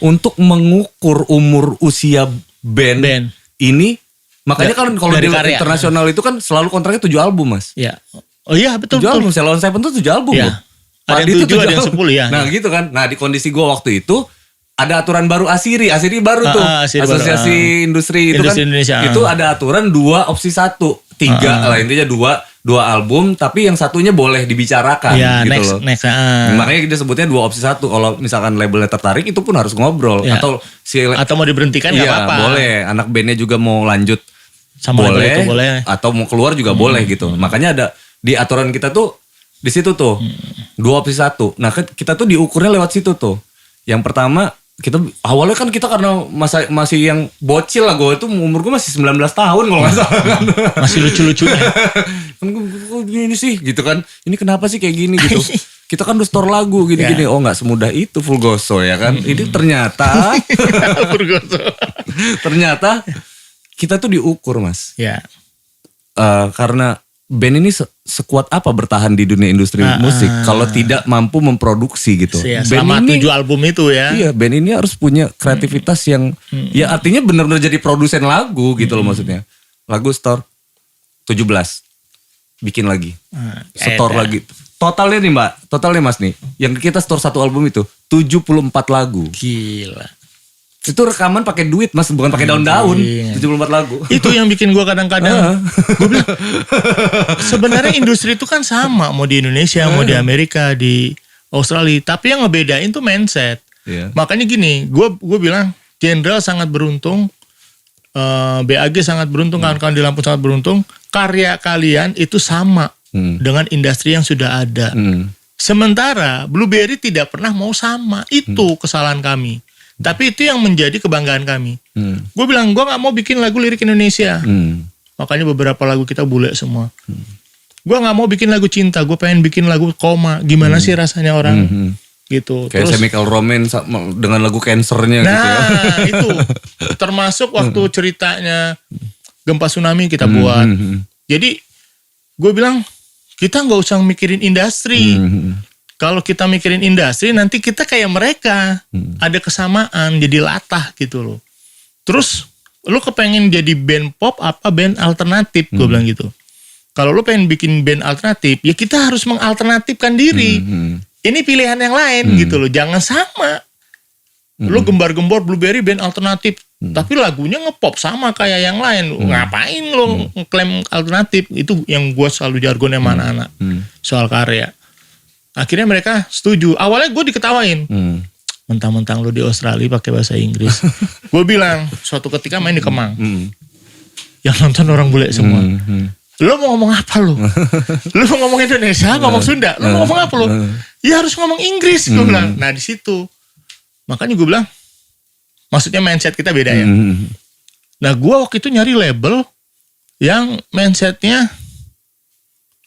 Untuk mengukur umur usia band. Ini. Makanya kan kalau di internasional itu kan selalu kontraknya 7 album Mas. Oh iya betul. 7 album, Ceylon Seven tuh 7 album loh. Ada yang 7, ada yang 10 ya. Nah gitu kan. Nah di kondisi gue waktu itu ada aturan baru Asiri baru tuh. Asosiasi Industri itu kan. Indonesia, itu ada aturan 2 opsi 1. 3 lah intinya 2 album tapi yang satunya boleh dibicarakan gitu loh. Makanya kita sebutnya 2 opsi 1. Kalau misalkan labelnya tertarik itu pun harus ngobrol. Atau mau diberhentikan gak apa-apa. Boleh. Anak bandnya juga mau lanjut sama boleh, itu boleh. Atau mau keluar juga boleh gitu. Makanya ada di aturan kita tuh di situ tuh 2 opsi 1. Nah kita tuh diukurnya lewat situ tuh. Yang pertama kita awalnya kan kita karena masih yang bocil lah, gue itu umur gue masih 19 tahun kalau nggak salah kan. Masih lucu-lucunya. Kan gue gini sih gitu kan. Ini kenapa sih kayak gini gitu. Kita kan udah store lagu gini-gini. Oh nggak semudah itu Fulgoso ya kan. Ini ternyata ternyata kita tuh diukur Mas. Karena band ini sekuat apa bertahan di dunia industri musik kalau tidak mampu memproduksi gitu. Selama 7 album itu ya. Iya, band ini harus punya kreativitas yang ya artinya benar-benar jadi produsen lagu gitu loh maksudnya. Lagu store 17. Bikin lagi. Store lagi. Totalnya nih Mbak, totalnya Mas nih. Yang kita store 1 album itu 74 lagu. Gila. Itu rekaman pakai duit Mas, bukan pakai daun-daun. 74 lagu. Itu yang bikin gue kadang-kadang. Gue bilang, sebenarnya industri itu kan sama. Mau di Indonesia, mau di Amerika, di Australia. Tapi yang ngebedain tuh mindset. Makanya gini, gue bilang, Jenderal sangat beruntung. BAG sangat beruntung, kawan-kawan di Lampung sangat beruntung. Karya kalian itu sama dengan industri yang sudah ada. Sementara Blueberry tidak pernah mau sama. Itu kesalahan kami. Tapi itu yang menjadi kebanggaan kami. Gue bilang, gue gak mau bikin lagu lirik Indonesia. Makanya beberapa lagu kita bule semua. Gue gak mau bikin lagu cinta. Gue pengen bikin lagu koma. Gimana sih rasanya orang gitu. Kayak Chemical Romance dengan lagu Cancer-nya gitu ya. Nah itu. Termasuk waktu ceritanya gempa tsunami kita buat. Jadi gue bilang, kita gak usah mikirin industri. Kalau kita mikirin industri, nanti kita kayak mereka. Ada kesamaan, jadi latah gitu loh. Terus, lu kepengen jadi band pop apa band alternatif, gue bilang gitu. Kalau lu pengen bikin band alternatif, ya kita harus mengalternatifkan diri. Ini pilihan yang lain gitu loh, jangan sama. Lu gembar-gembor Blueberry band alternatif, tapi lagunya ngepop sama kayak yang lain. Ngapain lu ngeklaim alternatif? Itu yang gue selalu jargon sama anak-anak soal karya. Akhirnya mereka setuju. Awalnya gue diketawain. Mentang-mentang lu di Australia pakai bahasa Inggris. Gue bilang, suatu ketika main di Kemang. Yang nonton orang bule semua. Lu mau ngomong apa lu? Lu mau ngomong Indonesia, ngomong Sunda. Lu mau ngomong apa lu? Ya harus ngomong Inggris. Gue bilang. Nah di situ. Makanya gue bilang, maksudnya mindset kita beda ya. Nah gue waktu itu nyari label yang mindsetnya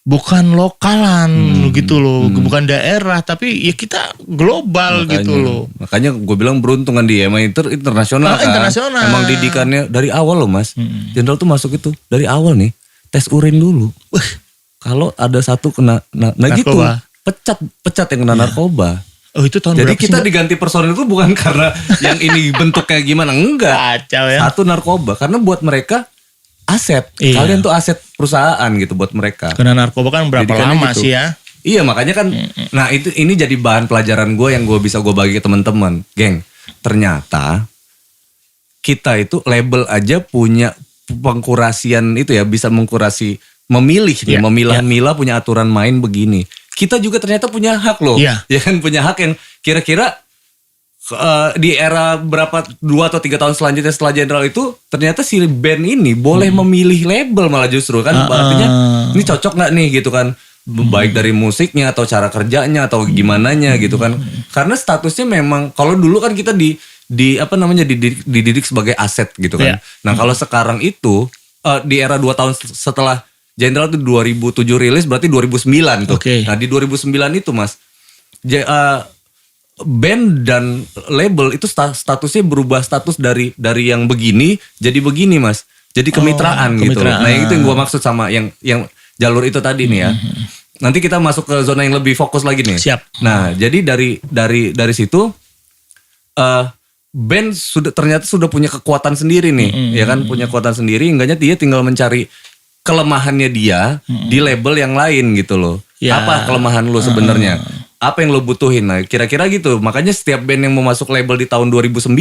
bukan lokalan gitu loh, bukan daerah, tapi ya kita global gitu loh. Makanya gue bilang beruntung kan dia, emang internasional kan. Internasional. Emang didikannya dari awal loh mas. Jenderal tuh masuk itu dari awal nih, tes urin dulu. Kalau ada satu kena, nah gitu, pecat yang kena narkoba. Oh itu tahun Jadi berapa kita sih? diganti personil itu bukan karena yang ini bentuk kayak gimana, enggak. Kacau ya. Satu narkoba, karena buat mereka aset. Kalian tuh aset perusahaan gitu buat mereka. Kena narkoba kan berapa Didikannya lama gitu. sih ya? Iya makanya kan, nah ini jadi bahan pelajaran gue yang gue bisa gue bagi ke teman-teman, geng. Ternyata kita itu label aja punya pengkurasian itu ya, bisa mengkurasi, memilih nih, memilah-milah punya aturan main begini. Kita juga ternyata punya hak loh, ya kan punya hak yang kira-kira di era berapa 2 atau 3 tahun selanjutnya setelah Jenderal itu ternyata si band ini boleh memilih label malah justru kan, artinya ini cocok nggak nih gitu kan. Baik dari musiknya atau cara kerjanya atau gimananya gitu kan. Karena statusnya memang kalau dulu kan kita dididik sebagai aset gitu kan. Nah, kalau sekarang itu di era 2 tahun setelah Jenderal itu 2007 rilis berarti 2009 tuh. Nah, di 2009 itu Mas band dan label itu statusnya berubah status dari yang begini jadi begini Mas. Jadi kemitraan gitu. Nah, itu yang gua maksud sama yang jalur itu tadi nih ya. Nanti kita masuk ke zona yang lebih fokus lagi nih. Siap. Nah, jadi dari situ band ternyata sudah punya kekuatan sendiri nih, ya kan, punya kekuatan sendiri. Enggaknya dia tinggal mencari kelemahannya dia di label yang lain gitu loh. Apa kelemahan lu sebenarnya? Apa yang lo butuhin? Nah, kira-kira gitu. Makanya setiap band yang mau masuk label di tahun 2009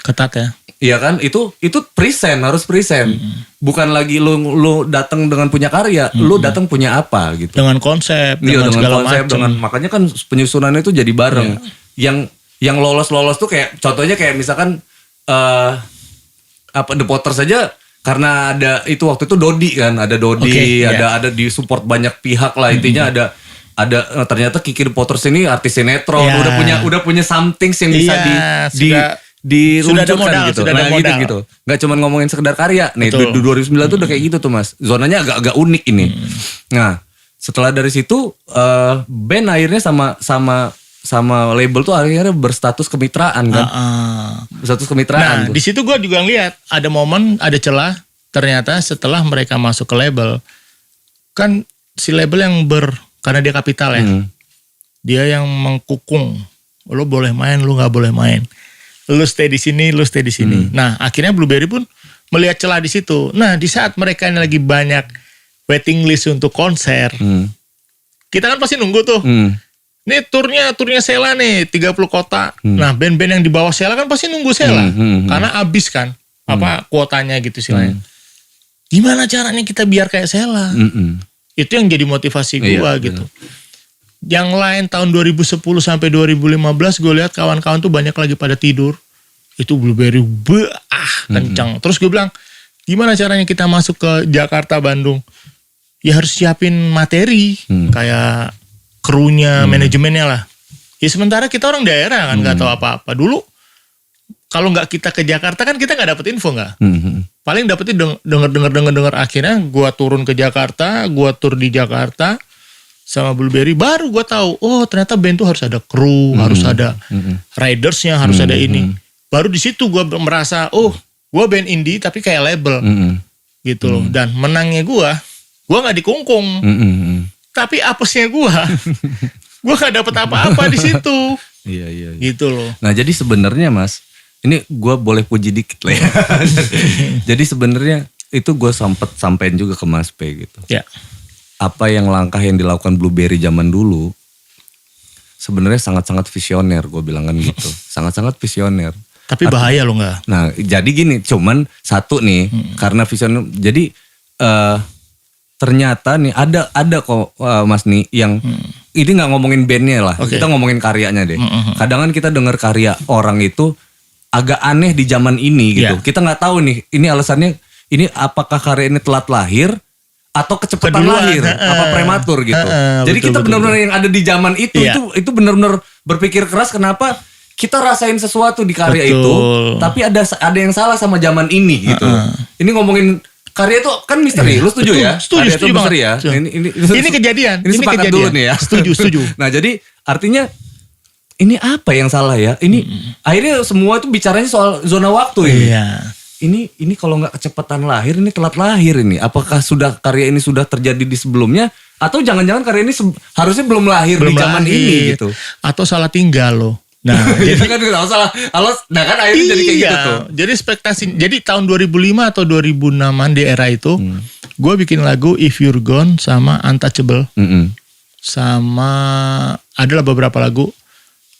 ketat ya. Iya kan, itu harus present. Bukan lagi lu datang dengan punya karya, lu datang punya apa gitu. Dengan konsep, dengan konsep, makanya kan penyusunannya itu jadi bareng. Yang lolos tuh kayak contohnya kayak misalkan The Potters saja karena ada itu waktu itu Dodi kan, ada Dodi, ada di support banyak pihak lah, intinya ada ternyata Kiki The Potters ini artis sinetron, udah punya something yang bisa diluncurkan gitu. Nah gitu. Nggak cuma ngomongin sekedar karya. Nih 2009 tuh udah kayak gitu tuh Mas. Zonanya agak unik ini. Nah, setelah dari situ band akhirnya sama label tuh akhirnya berstatus kemitraan kan. Berstatus kemitraan. Nah, di situ gue juga ngeliat ada momen, ada celah. Ternyata setelah mereka masuk ke label, kan si label yang karena dia kapital ya. Dia yang mengkukung. Lo boleh main, lo nggak boleh main. Lu stay di sini, lu stay di sini. Nah, akhirnya Blueberry pun melihat celah di situ. Nah, di saat mereka ini lagi banyak waiting list untuk konser, kita kan pasti nunggu tuh. Nih turnya Sheila nih, 30 kota. Nah, band-band yang di bawah Sheila kan pasti nunggu Sheila. Karena abis kan, kuotanya gitu Sheila. Gimana caranya kita biar kayak Sheila? Itu yang jadi motivasi gua gitu. Yang lain tahun 2010 sampai 2015 gue lihat kawan-kawan tuh banyak lagi pada tidur. Itu Blueberry kencang. Terus gue bilang, gimana caranya kita masuk ke Jakarta, Bandung? Ya harus siapin materi, kayak krunya, manajemennya lah. Ya sementara kita orang daerah kan, nggak tahu apa-apa. Dulu kalau nggak kita ke Jakarta kan kita nggak dapet info nggak. Paling dapetnya denger. Akhirnya gue turun ke Jakarta, gue tur di Jakarta sama Blueberry, baru gue tahu, oh ternyata band tuh harus ada kru, harus ada ridersnya, harus ada ini. Baru di situ gue merasa, oh gue band indie tapi kayak label gitu loh. Dan menangnya gue nggak dikungkung, tapi apesnya gue gak dapet apa-apa di situ. Iya. Gitu loh. Nah jadi sebenarnya Mas, ini gue boleh puji dikit lah ya. Jadi sebenarnya itu gue sempet sampein juga ke Mas P gitu. Ya. Apa yang langkah yang dilakukan Blueberry zaman dulu sebenarnya sangat-sangat visioner, gue bilang kan gitu. Sangat-sangat visioner. Tapi bahaya loh nggak? Nah jadi gini, cuman satu nih karena visioner. Jadi ternyata nih ada kok Mas nih yang ini nggak ngomongin bandnya lah, kita ngomongin karyanya deh. Kadang kan kita dengar karya orang itu agak aneh di zaman ini gitu. Kita nggak tahu nih, ini alasannya ini apakah karya ini telat lahir atau kecepatan lahir, apa prematur gitu. Jadi betul, kita benar-benar yang ada di zaman itu benar-benar berpikir keras kenapa kita rasain sesuatu di karya itu, tapi ada yang salah sama zaman ini gitu. Ini ngomongin karya itu kan misteri, lu setuju ya? Setuju misteri ya. Ini kejadian. Ini sepakat kejadian. dulu nih ya. Setuju. Nah jadi artinya ini apa yang salah ya? Ini akhirnya semua itu bicaranya soal zona waktu ini. Iya. Ini kalau nggak kecepatan lahir, ini telat lahir ini. Apakah karya ini sudah terjadi di sebelumnya? Atau jangan-jangan karya ini harusnya belum lahir di zaman ini gitu? Atau salah tinggal loh. Nah, jadi kan salah. Nah kan akhirnya jadi kayak gitu tuh. Jadi ekspektasi. Jadi tahun 2005 atau 2006an di era itu, gue bikin lagu If You're Gone sama Untouchable, sama adalah beberapa lagu.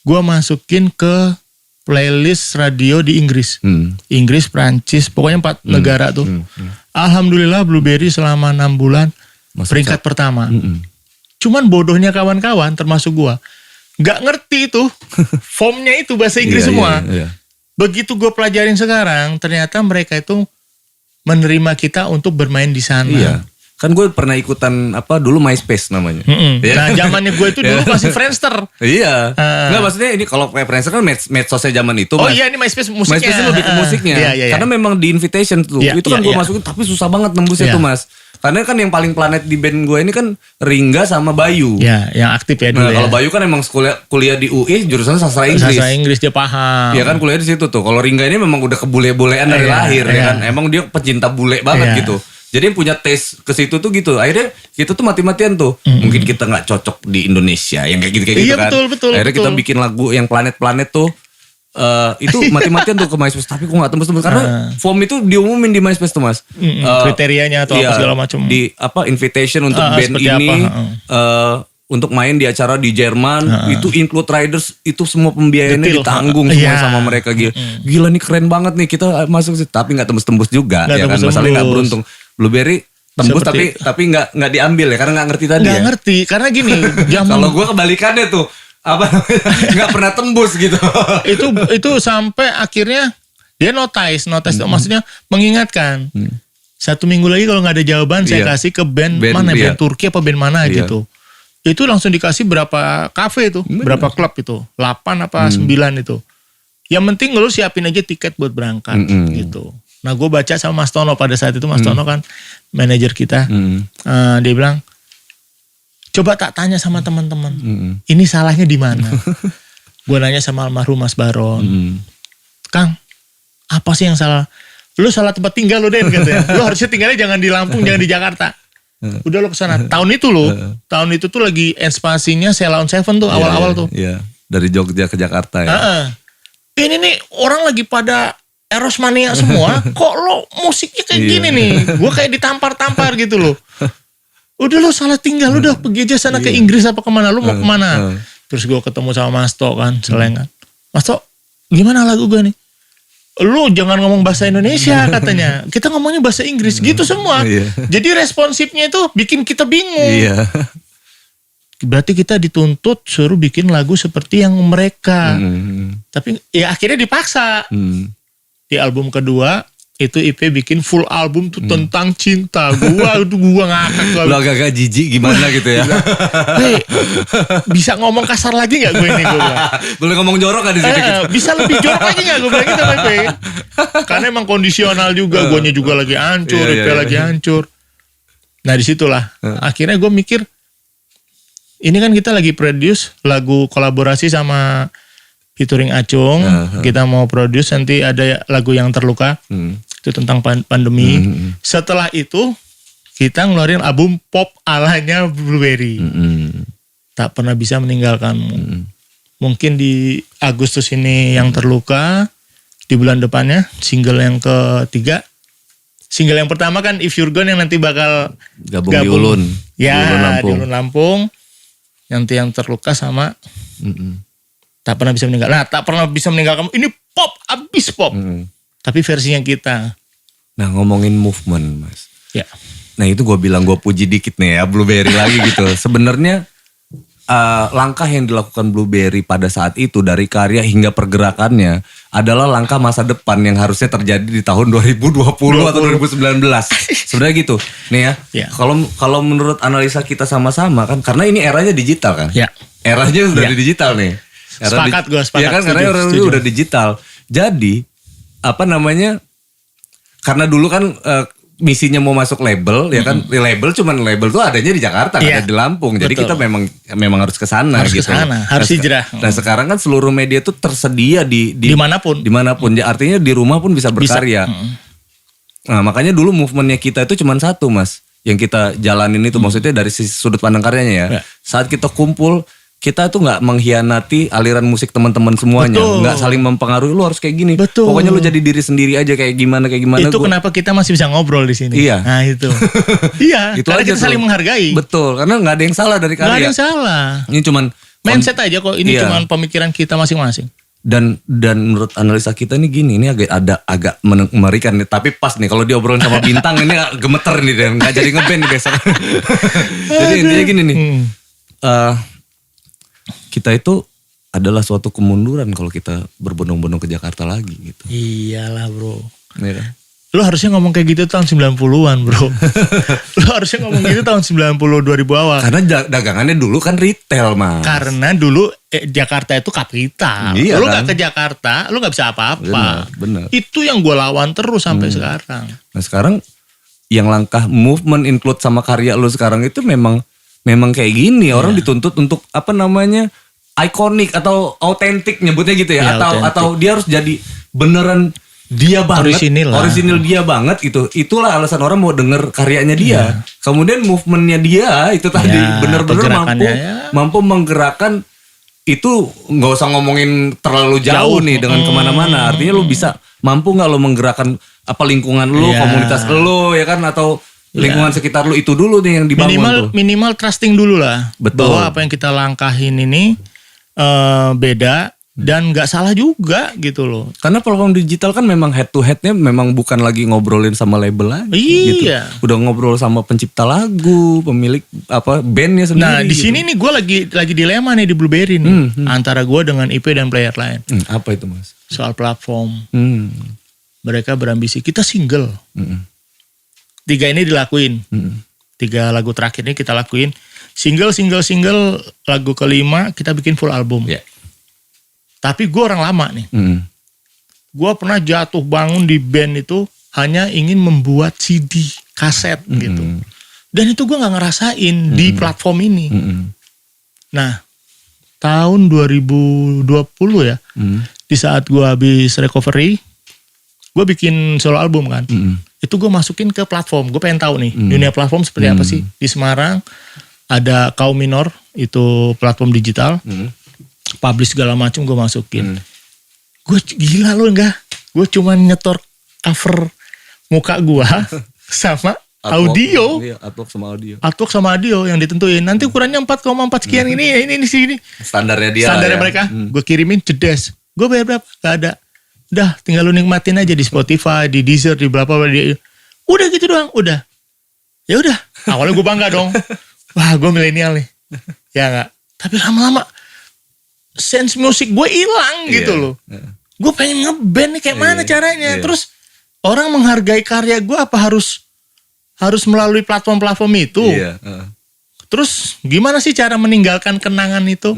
Gue masukin ke playlist radio di Inggris, Inggris, Prancis, pokoknya 4 negara tuh. Alhamdulillah Blueberry selama 6 bulan peringkat pertama. Cuman bodohnya kawan-kawan, termasuk gue, nggak ngerti itu formnya itu bahasa Inggris semua. Begitu gue pelajarin sekarang, ternyata mereka itu menerima kita untuk bermain di sana. Iya. Kan gue pernah ikutan dulu MySpace namanya. Nah zamannya gue itu dulu masih Friendster. Iya. Nggak maksudnya ini kalau kayak Friendster kan medsosnya zaman itu. Oh iya, ini MySpace musiknya. MySpace lebih ke musiknya. Iya. Karena memang di invitation tuh. Itu kan gue masukin tapi susah banget nembusnya tuh Mas. Karena kan yang paling planet di band gue ini kan Ringga sama Bayu. Ya, yang aktif ya dulu. Nah, kalau Bayu kan emang kuliah di UI jurusan sastra Inggris. Sastra Inggris dia paham. Iya kan kuliah di situ tuh. Kalau Ringga ini memang udah kebule-bulean dari lahir ya kan. Emang dia pecinta bule banget gitu. Jadi yang punya taste ke situ tuh gitu. Akhirnya kita tuh mati-matian tuh. Mungkin kita nggak cocok di Indonesia yang kayak gitu kan. Betul. Akhirnya kita bikin lagu yang planet-planet tuh. Itu mati-matian tuh ke MySpace, tapi kok nggak tembus-tembus karena form itu diumumin di MySpace tuh Mas. Kriterianya atau apa segala macam. Di invitation untuk band ini untuk main di acara di Jerman, itu include riders, itu semua pembiayaannya ditanggung semua sama mereka. Gila nih keren banget nih kita masuk sih, tapi nggak tembus-tembus juga ya kan, masalahnya nggak beruntung. Blueberry tembus tapi nggak diambil ya karena nggak ngerti tadi. Nggak ngerti karena gini. Kalau gue kebalikannya tuh. Nggak pernah tembus gitu. itu sampai akhirnya dia notice itu maksudnya mengingatkan. 1 minggu lagi kalau nggak ada jawaban saya kasih ke band mana, band Turki apa band mana gitu. Itu langsung dikasih berapa kafe itu, berapa klub itu, 8 apa 9 itu. Yang penting lu siapin aja tiket buat berangkat gitu. Nah gue baca sama Mas Tono pada saat itu, Mas Tono kan manajer kita. Dia bilang, coba tak tanya sama teman-teman, ini salahnya di mana? Gue nanya sama almarhum Mas Baron, Kang, apa sih yang salah? Lu salah tempat tinggal lu Den katanya. Lu harusnya tinggalnya jangan di Lampung, jangan di Jakarta. Udah lo kesana. Tahun itu tuh lagi ekspansinya Sheila on Seven tuh awal-awal tuh. Iya. Dari Jogja ke Jakarta ya. Ini nih orang lagi pada Eros mania semua. Kok lo musiknya kayak gini nih? Gue kayak ditampar-tampar gitu loh. Udah lo salah tinggal, udah pergi aja sana ke Inggris apa kemana, lo mau kemana? Terus gue ketemu sama Mas To kan, Selengan. Mas To, gimana lagu gue nih? Lo jangan ngomong bahasa Indonesia katanya. Kita ngomongnya bahasa Inggris, gitu semua. Jadi responsifnya itu bikin kita bingung. berarti kita dituntut suruh bikin lagu seperti yang mereka. Tapi ya akhirnya dipaksa. Di album kedua itu IP bikin full album tuh tentang cinta. Gua ngakak. Lo agak-agak jijik gimana gitu ya. Hey, bisa ngomong kasar lagi gak gue ini? Gue bilang. Boleh ngomong jorok gak di sini? Bisa lebih jorok lagi gak? Gue bilang gitu Pepe. Karena emang kondisional juga. Guanya juga lagi hancur, IP lagi hancur. Nah disitulah. Akhirnya gue mikir, ini kan kita lagi produce lagu kolaborasi sama featuring Acung. Kita mau produce nanti ada lagu yang terluka. Itu tentang pandemi. Setelah itu kita ngeluarin album pop alanya Blueberry. Tak pernah bisa meninggalkanmu. Mungkin di Agustus ini yang terluka. Di bulan depannya single yang ketiga. Single yang pertama kan If You're Gone yang nanti bakal gabung di Ulun. Ya, di Ulun Lampung. Nanti yang terluka sama Tak Pernah Bisa Meninggal. Nah, Tak Pernah Bisa Meninggalkanmu ini pop, abis pop. Tapi versinya kita. Nah, ngomongin movement, Mas. Ya. Nah, itu gue bilang, gue puji dikit nih ya, Blueberry lagi gitu. Sebenarnya langkah yang dilakukan Blueberry pada saat itu dari karya hingga pergerakannya adalah langkah masa depan yang harusnya terjadi di tahun 2020 atau 2019. Sebenarnya gitu. Nih ya. Kalau menurut analisa kita sama-sama kan, karena ini eranya digital kan. Ya. Eranya udah di digital nih. Sepakat gue, sepakat. Ya kan, karena orang itu udah digital. Jadi karena dulu kan misinya mau masuk label, ya kan, label tuh adanya di Jakarta, ada di Lampung. Jadi kita memang harus ke sana gitu. Harus hijrah. Nah, sekarang kan seluruh media tuh tersedia di dimanapun. Artinya di rumah pun bisa berkarya. Nah, makanya dulu movementnya kita itu cuma satu, Mas. Yang kita jalanin itu maksudnya dari sisi sudut pandang karyanya ya. Saat kita kumpul, kita tuh nggak mengkhianati aliran musik teman-teman semuanya, nggak saling mempengaruhi. Lu harus kayak gini. Pokoknya lu jadi diri sendiri aja kayak gimana. Itu kenapa kita masih bisa ngobrol di sini. Iya. Nah itu. Iya. Itu karena aja kita saling menghargai. Betul. Karena nggak ada yang salah dari karya. Nggak ada yang salah. Ini cuman mindset aja kok. Ini cuman pemikiran kita masing-masing. Dan menurut analisa kita nih gini, ini agak mengerikan nih. Tapi pas nih kalau diobrolin sama Bintang ini gemeter nih dan nggak jadi ngeband nih besok. Jadi intinya gini nih. Kita itu adalah suatu kemunduran kalau kita berbondong-bondong ke Jakarta lagi gitu. Iyalah bro. Iya kan? Lu harusnya ngomong kayak gitu tahun 90-an bro. Lu harusnya ngomong gitu tahun 90 2000 awal. Karena dagangannya dulu kan retail, Mas. Karena dulu Jakarta itu kapital. Iya, lu kan? gak ke Jakarta, lu gak bisa apa-apa. Bener. Itu yang gue lawan terus sampai sekarang. Nah sekarang yang langkah movement include sama karya lu sekarang itu memang kayak gini. Orang dituntut untuk ikonik atau autentik nyebutnya gitu ya. Atau dia harus jadi beneran dia banget, orisinil dia banget gitu. Itulah alasan orang mau denger karyanya dia. Kemudian movementnya dia itu tadi bener-bener mampu menggerakkan. Itu nggak usah ngomongin terlalu jauh nih dengan kemana-mana. Artinya lu bisa mampu nggak lu menggerakkan lingkungan lu, komunitas lu ya kan, atau lingkungan sekitar lu itu dulu nih yang dibangun minimal trusting dulu lah. Betul. Bahwa apa yang kita langkahin ini beda. Dan gak salah juga gitu loh. Karena platform digital kan memang head to headnya memang bukan lagi ngobrolin sama label lagi. Iya. Gitu. Udah ngobrol sama pencipta lagu, pemilik bandnya sendiri. Nah di sini nih gue lagi dilema nih di Blueberry nih. Antara gue dengan IP dan player lain. Apa itu Mas? Soal platform. Mereka berambisi kita single. 3 ini dilakuin. 3 lagu terakhir ini kita lakuin. Single. Lagu kelima kita bikin full album. Yeah. Tapi gue orang lama nih. Gue pernah jatuh bangun di band itu hanya ingin membuat CD, kaset gitu. Dan itu gue gak ngerasain di platform ini. Nah, tahun 2020 ya, di saat gue habis recovery, gue bikin solo album kan. Itu gue masukin ke platform. Gue pengen tahu nih, dunia platform seperti apa sih. Di Semarang ada Kaum Minor, itu platform digital. Publish segala macam gue masukin. Gue gila loh enggak. Gue cuma nyetor cover muka gue sama audio. Artwork sama audio yang ditentuin. Nanti ukurannya 4,4 sekian ini sini. Standarnya dia. Standarnya mereka. Gue kirimin cedes. Gue bayar berapa? Gak ada. Udah tinggal lu nikmatin aja di Spotify, di Deezer, di berapa. Udah gitu doang. Udah. Ya udah. Awalnya gue bangga dong. Wah gue milenial nih. Ya nggak? Tapi lama-lama sense musik gue hilang gitu loh. Gue pengen ngeband nih kayak mana caranya. Terus orang menghargai karya gue apa harus melalui platform-platform itu. Terus gimana sih cara meninggalkan kenangan itu?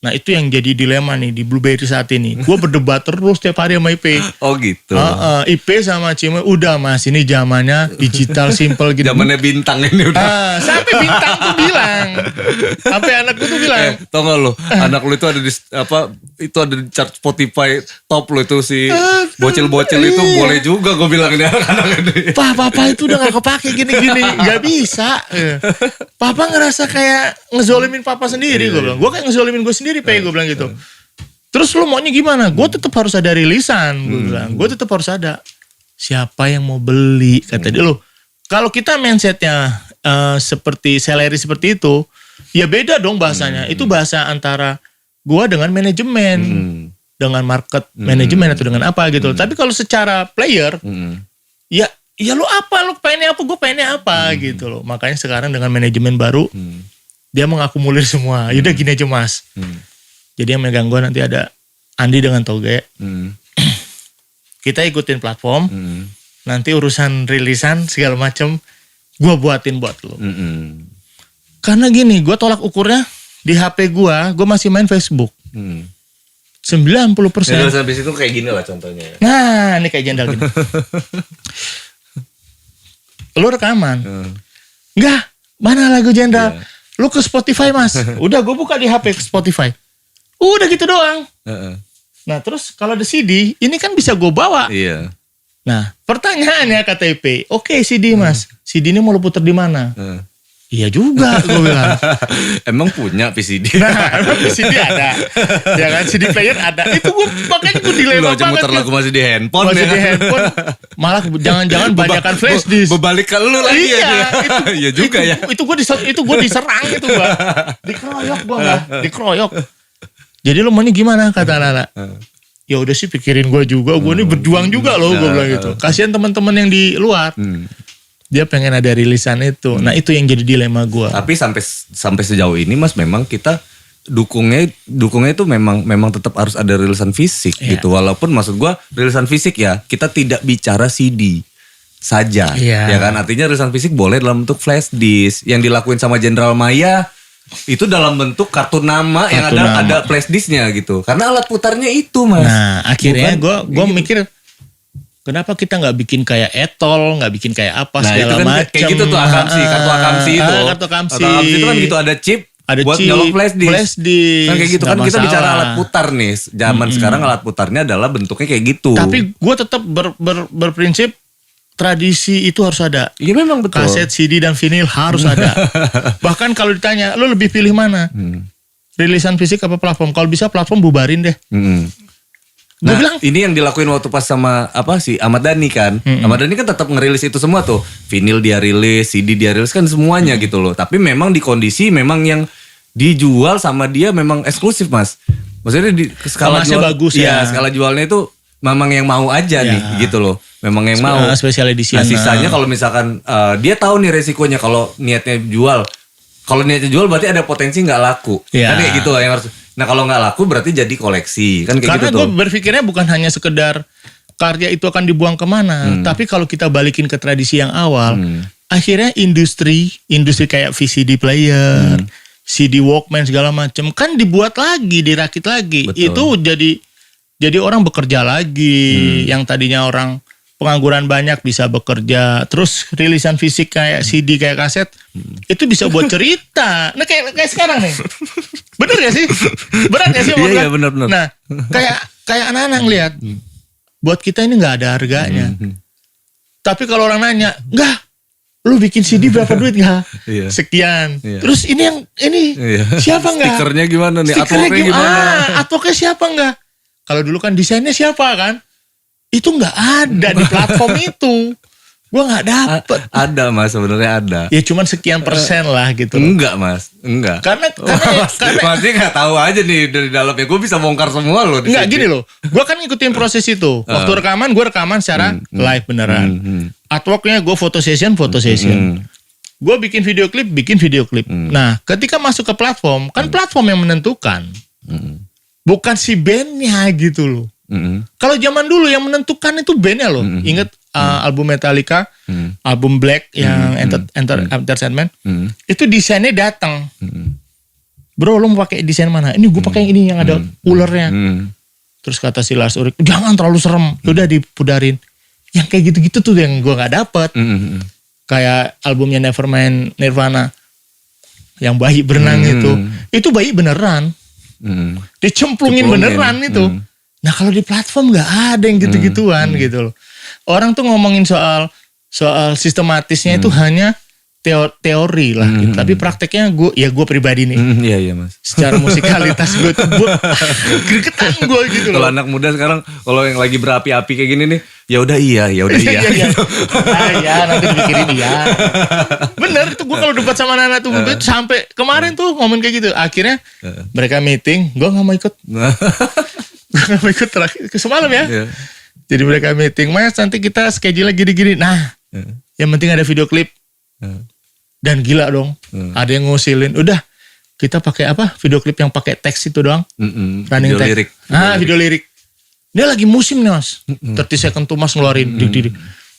Nah itu yang jadi dilema nih di Blueberry saat ini. Gue berdebat terus tiap hari sama IP. Oh gitu. IP sama Cime udah mas ini zamannya digital simple gitu. Zamannya bintang ini udah. Sampai bintang tuh bilang. Sampai anakku tuh bilang. Tau gak lo, anak lo itu ada di itu ada di chart Spotify top lo itu si bocil-bocil itu boleh juga gue bilang ini anak-anak ini. Papa itu udah gak kepake gini-gini, gak bisa. Papa ngerasa kayak ngezolimin papa sendiri gue bilang. Gue kayak ngezolimin gue sendiri. Gue bilang gitu. Terus lu maunya gimana? Gue tetap harus ada rilisan. Gue bilang. Gue tetap harus ada. Siapa yang mau beli? Kata dia lo. Kalau kita mindsetnya seperti salary seperti itu, ya beda dong bahasanya. Itu bahasa antara gue dengan manajemen, dengan market manajemen atau dengan apa gitu. Tapi kalau secara player, ya lu apa? Lu pengennya apa? Gue pengennya apa gitu loh. Makanya sekarang dengan manajemen baru. Dia mengakomodir semua. Yaudah gini aja mas. Jadi yang megang gue nanti ada Andi dengan Toge. Kita ikutin platform. Nanti urusan rilisan segala macem. Gue buatin buat lo. Karena gini, gue tolak ukurnya. Di HP gue masih main Facebook. 90%. Ya, habis itu kayak gini lah contohnya. Nah ini kayak jendal gini. Lo rekaman. Enggak. Mana lagu jendal? Lu ke Spotify mas. Udah gue buka di HP ke Spotify. Udah gitu doang. Nah terus kalau ada CD. Ini kan bisa gue bawa. Iya. Nah pertanyaannya KTP. Oke CD mas. CD ini mau lu puter di mana? Iya juga gue bilang. Emang punya PCD? Nah emang PCD ada. Ya kan CD player ada. Itu gue makanya gue dilema banget. Lu aja muter lagu masih di handphone. Masih di handphone. Malah jangan-jangan banyakan flash disk. Berbalik ke lu lagi iya, ya. Iya juga ya. Itu gue diserang itu gue. Dikeroyok gue nggak. Dikeroyok. Jadi lu maunya gimana kata anak-anak? Ya udah sih pikirin gue juga. Gue ini berjuang juga loh gue bilang gitu. Kasihan teman-teman yang di luar. Dia pengen ada rilisan itu. Nah itu yang jadi dilema gue. Tapi sampai sejauh ini mas memang kita dukungnya itu memang tetap harus ada rilisan fisik gitu. Walaupun maksud gue rilisan fisik ya kita tidak bicara CD saja. Ya kan artinya rilisan fisik boleh dalam bentuk flash disk. Yang dilakuin sama Jenderal Maya itu dalam bentuk kartu nama yang ada flash disknya gitu. Karena alat putarnya itu mas. Nah akhirnya gue mikir. Kenapa kita nggak bikin kayak etol, nggak bikin kayak apa segala macam? Kayak gitu tuh akamsi, kartu akamsi itu. Kartu akamsi itu kan gitu ada chip buat nyolok flash disk. Kan kayak gitu kan kita bicara alat putar nih. Zaman sekarang alat putarnya adalah bentuknya kayak gitu. Tapi gue tetap berprinsip tradisi itu harus ada. Iya memang betul. Kaset, CD dan vinil harus ada. Bahkan kalau ditanya, lo lebih pilih mana? Rilisan fisik apa platform? Kalau bisa platform bubarin deh. Nah, bilang, ini yang dilakuin waktu pas sama Ahmad Dhani kan. Ahmad Dhani kan tetap ngerilis itu semua tuh. Vinil dia rilis, CD dia rilis kan semuanya gitu loh. Tapi memang di kondisi memang yang dijual sama dia memang eksklusif mas. Maksudnya di skala jual bagus ya. Skala jualnya itu memang yang mau aja nih gitu loh. Memang yang mau. Special edition. Nah sisanya kalau misalkan dia tahu nih resikonya kalau niatnya jual. Kalau niatnya jual berarti ada potensi nggak laku. Kan kayak gitu lah yang harus. Nah kalau nggak laku berarti jadi koleksi kan kayak gitu tuh. Karena gue berpikirnya bukan hanya sekedar karya itu akan dibuang kemana, tapi kalau kita balikin ke tradisi yang awal, akhirnya industri kayak VCD player, CD Walkman segala macam kan dibuat lagi, dirakit lagi. Betul. Itu jadi orang bekerja lagi, yang tadinya orang pengangguran banyak bisa bekerja. Terus rilisan fisik kayak CD kayak kaset itu bisa buat cerita. Nah kayak sekarang nih. Bener gak sih? Berat gak sih? Iya bener. Nah kayak anak-anak ngeliat. Buat kita ini gak ada harganya. Tapi kalau orang nanya, enggak, lu bikin CD berapa duit gak? Sekian. Terus ini siapa enggak? Stikernya gimana nih? Artworknya gimana? Artworknya siapa enggak? Kalau dulu kan desainnya siapa kan? Itu nggak ada di platform itu. Gue nggak dapet. Ada mas, sebenarnya ada. Ya cuman sekian persen lah gitu. Enggak mas, enggak. Karena masih nggak tahu aja nih dari dalamnya. Gue bisa bongkar semua loh. Enggak gini loh. Gue kan ngikutin proses itu. Waktu rekaman gue rekaman secara live beneran. Artworknya gue foto session. Gue bikin video klip. Nah, ketika masuk ke platform, kan platform yang menentukan. Bukan si bandnya gitu loh. Kalau zaman dulu yang menentukan itu bandnya loh. Ingat album Metallica, album Black yang Entertainment, itu desainnya datang. Bro, lo mau pakai desain mana? Ini gue pakai yang ini yang ada ulernya. Terus kata si Lars Ulrich, jangan terlalu serem. Udah dipudarin. Yang kayak gitu-gitu tuh yang gue nggak dapet. Kayak albumnya Nevermind Nirvana, yang bayi berenang itu bayi beneran. Dicemplungin beneran itu. Nah kalau di platform nggak ada yang gitu-gituan gitu loh. Orang tuh ngomongin soal sistematisnya itu hanya teori lah gitu. Tapi prakteknya gue pribadi nih. Iya Mas. Secara musikalitas gue tuh gregetan gue gitu loh. Kalau anak muda sekarang kalau yang lagi berapi-api kayak gini nih, ya udah iya. Iya. Nanti dipikirin iya. Bener itu gue kalau debat sama anak tuh sampai kemarin tuh ngomong kayak gitu. Akhirnya mereka meeting, gue nggak mau ikut. Gue nggak mau ikut terakhir semalam ya. Jadi mereka meeting, Mas nanti kita schedule gini-gini. Nah, yang penting ada video klip. Dan gila dong, ada yang ngusilin. Udah, kita pakai apa? Video klip yang pakai teks itu doang. Running video text. lirik. Video lirik. Dia lagi musim nih Mas. 30 second tuh Mas ngeluarin.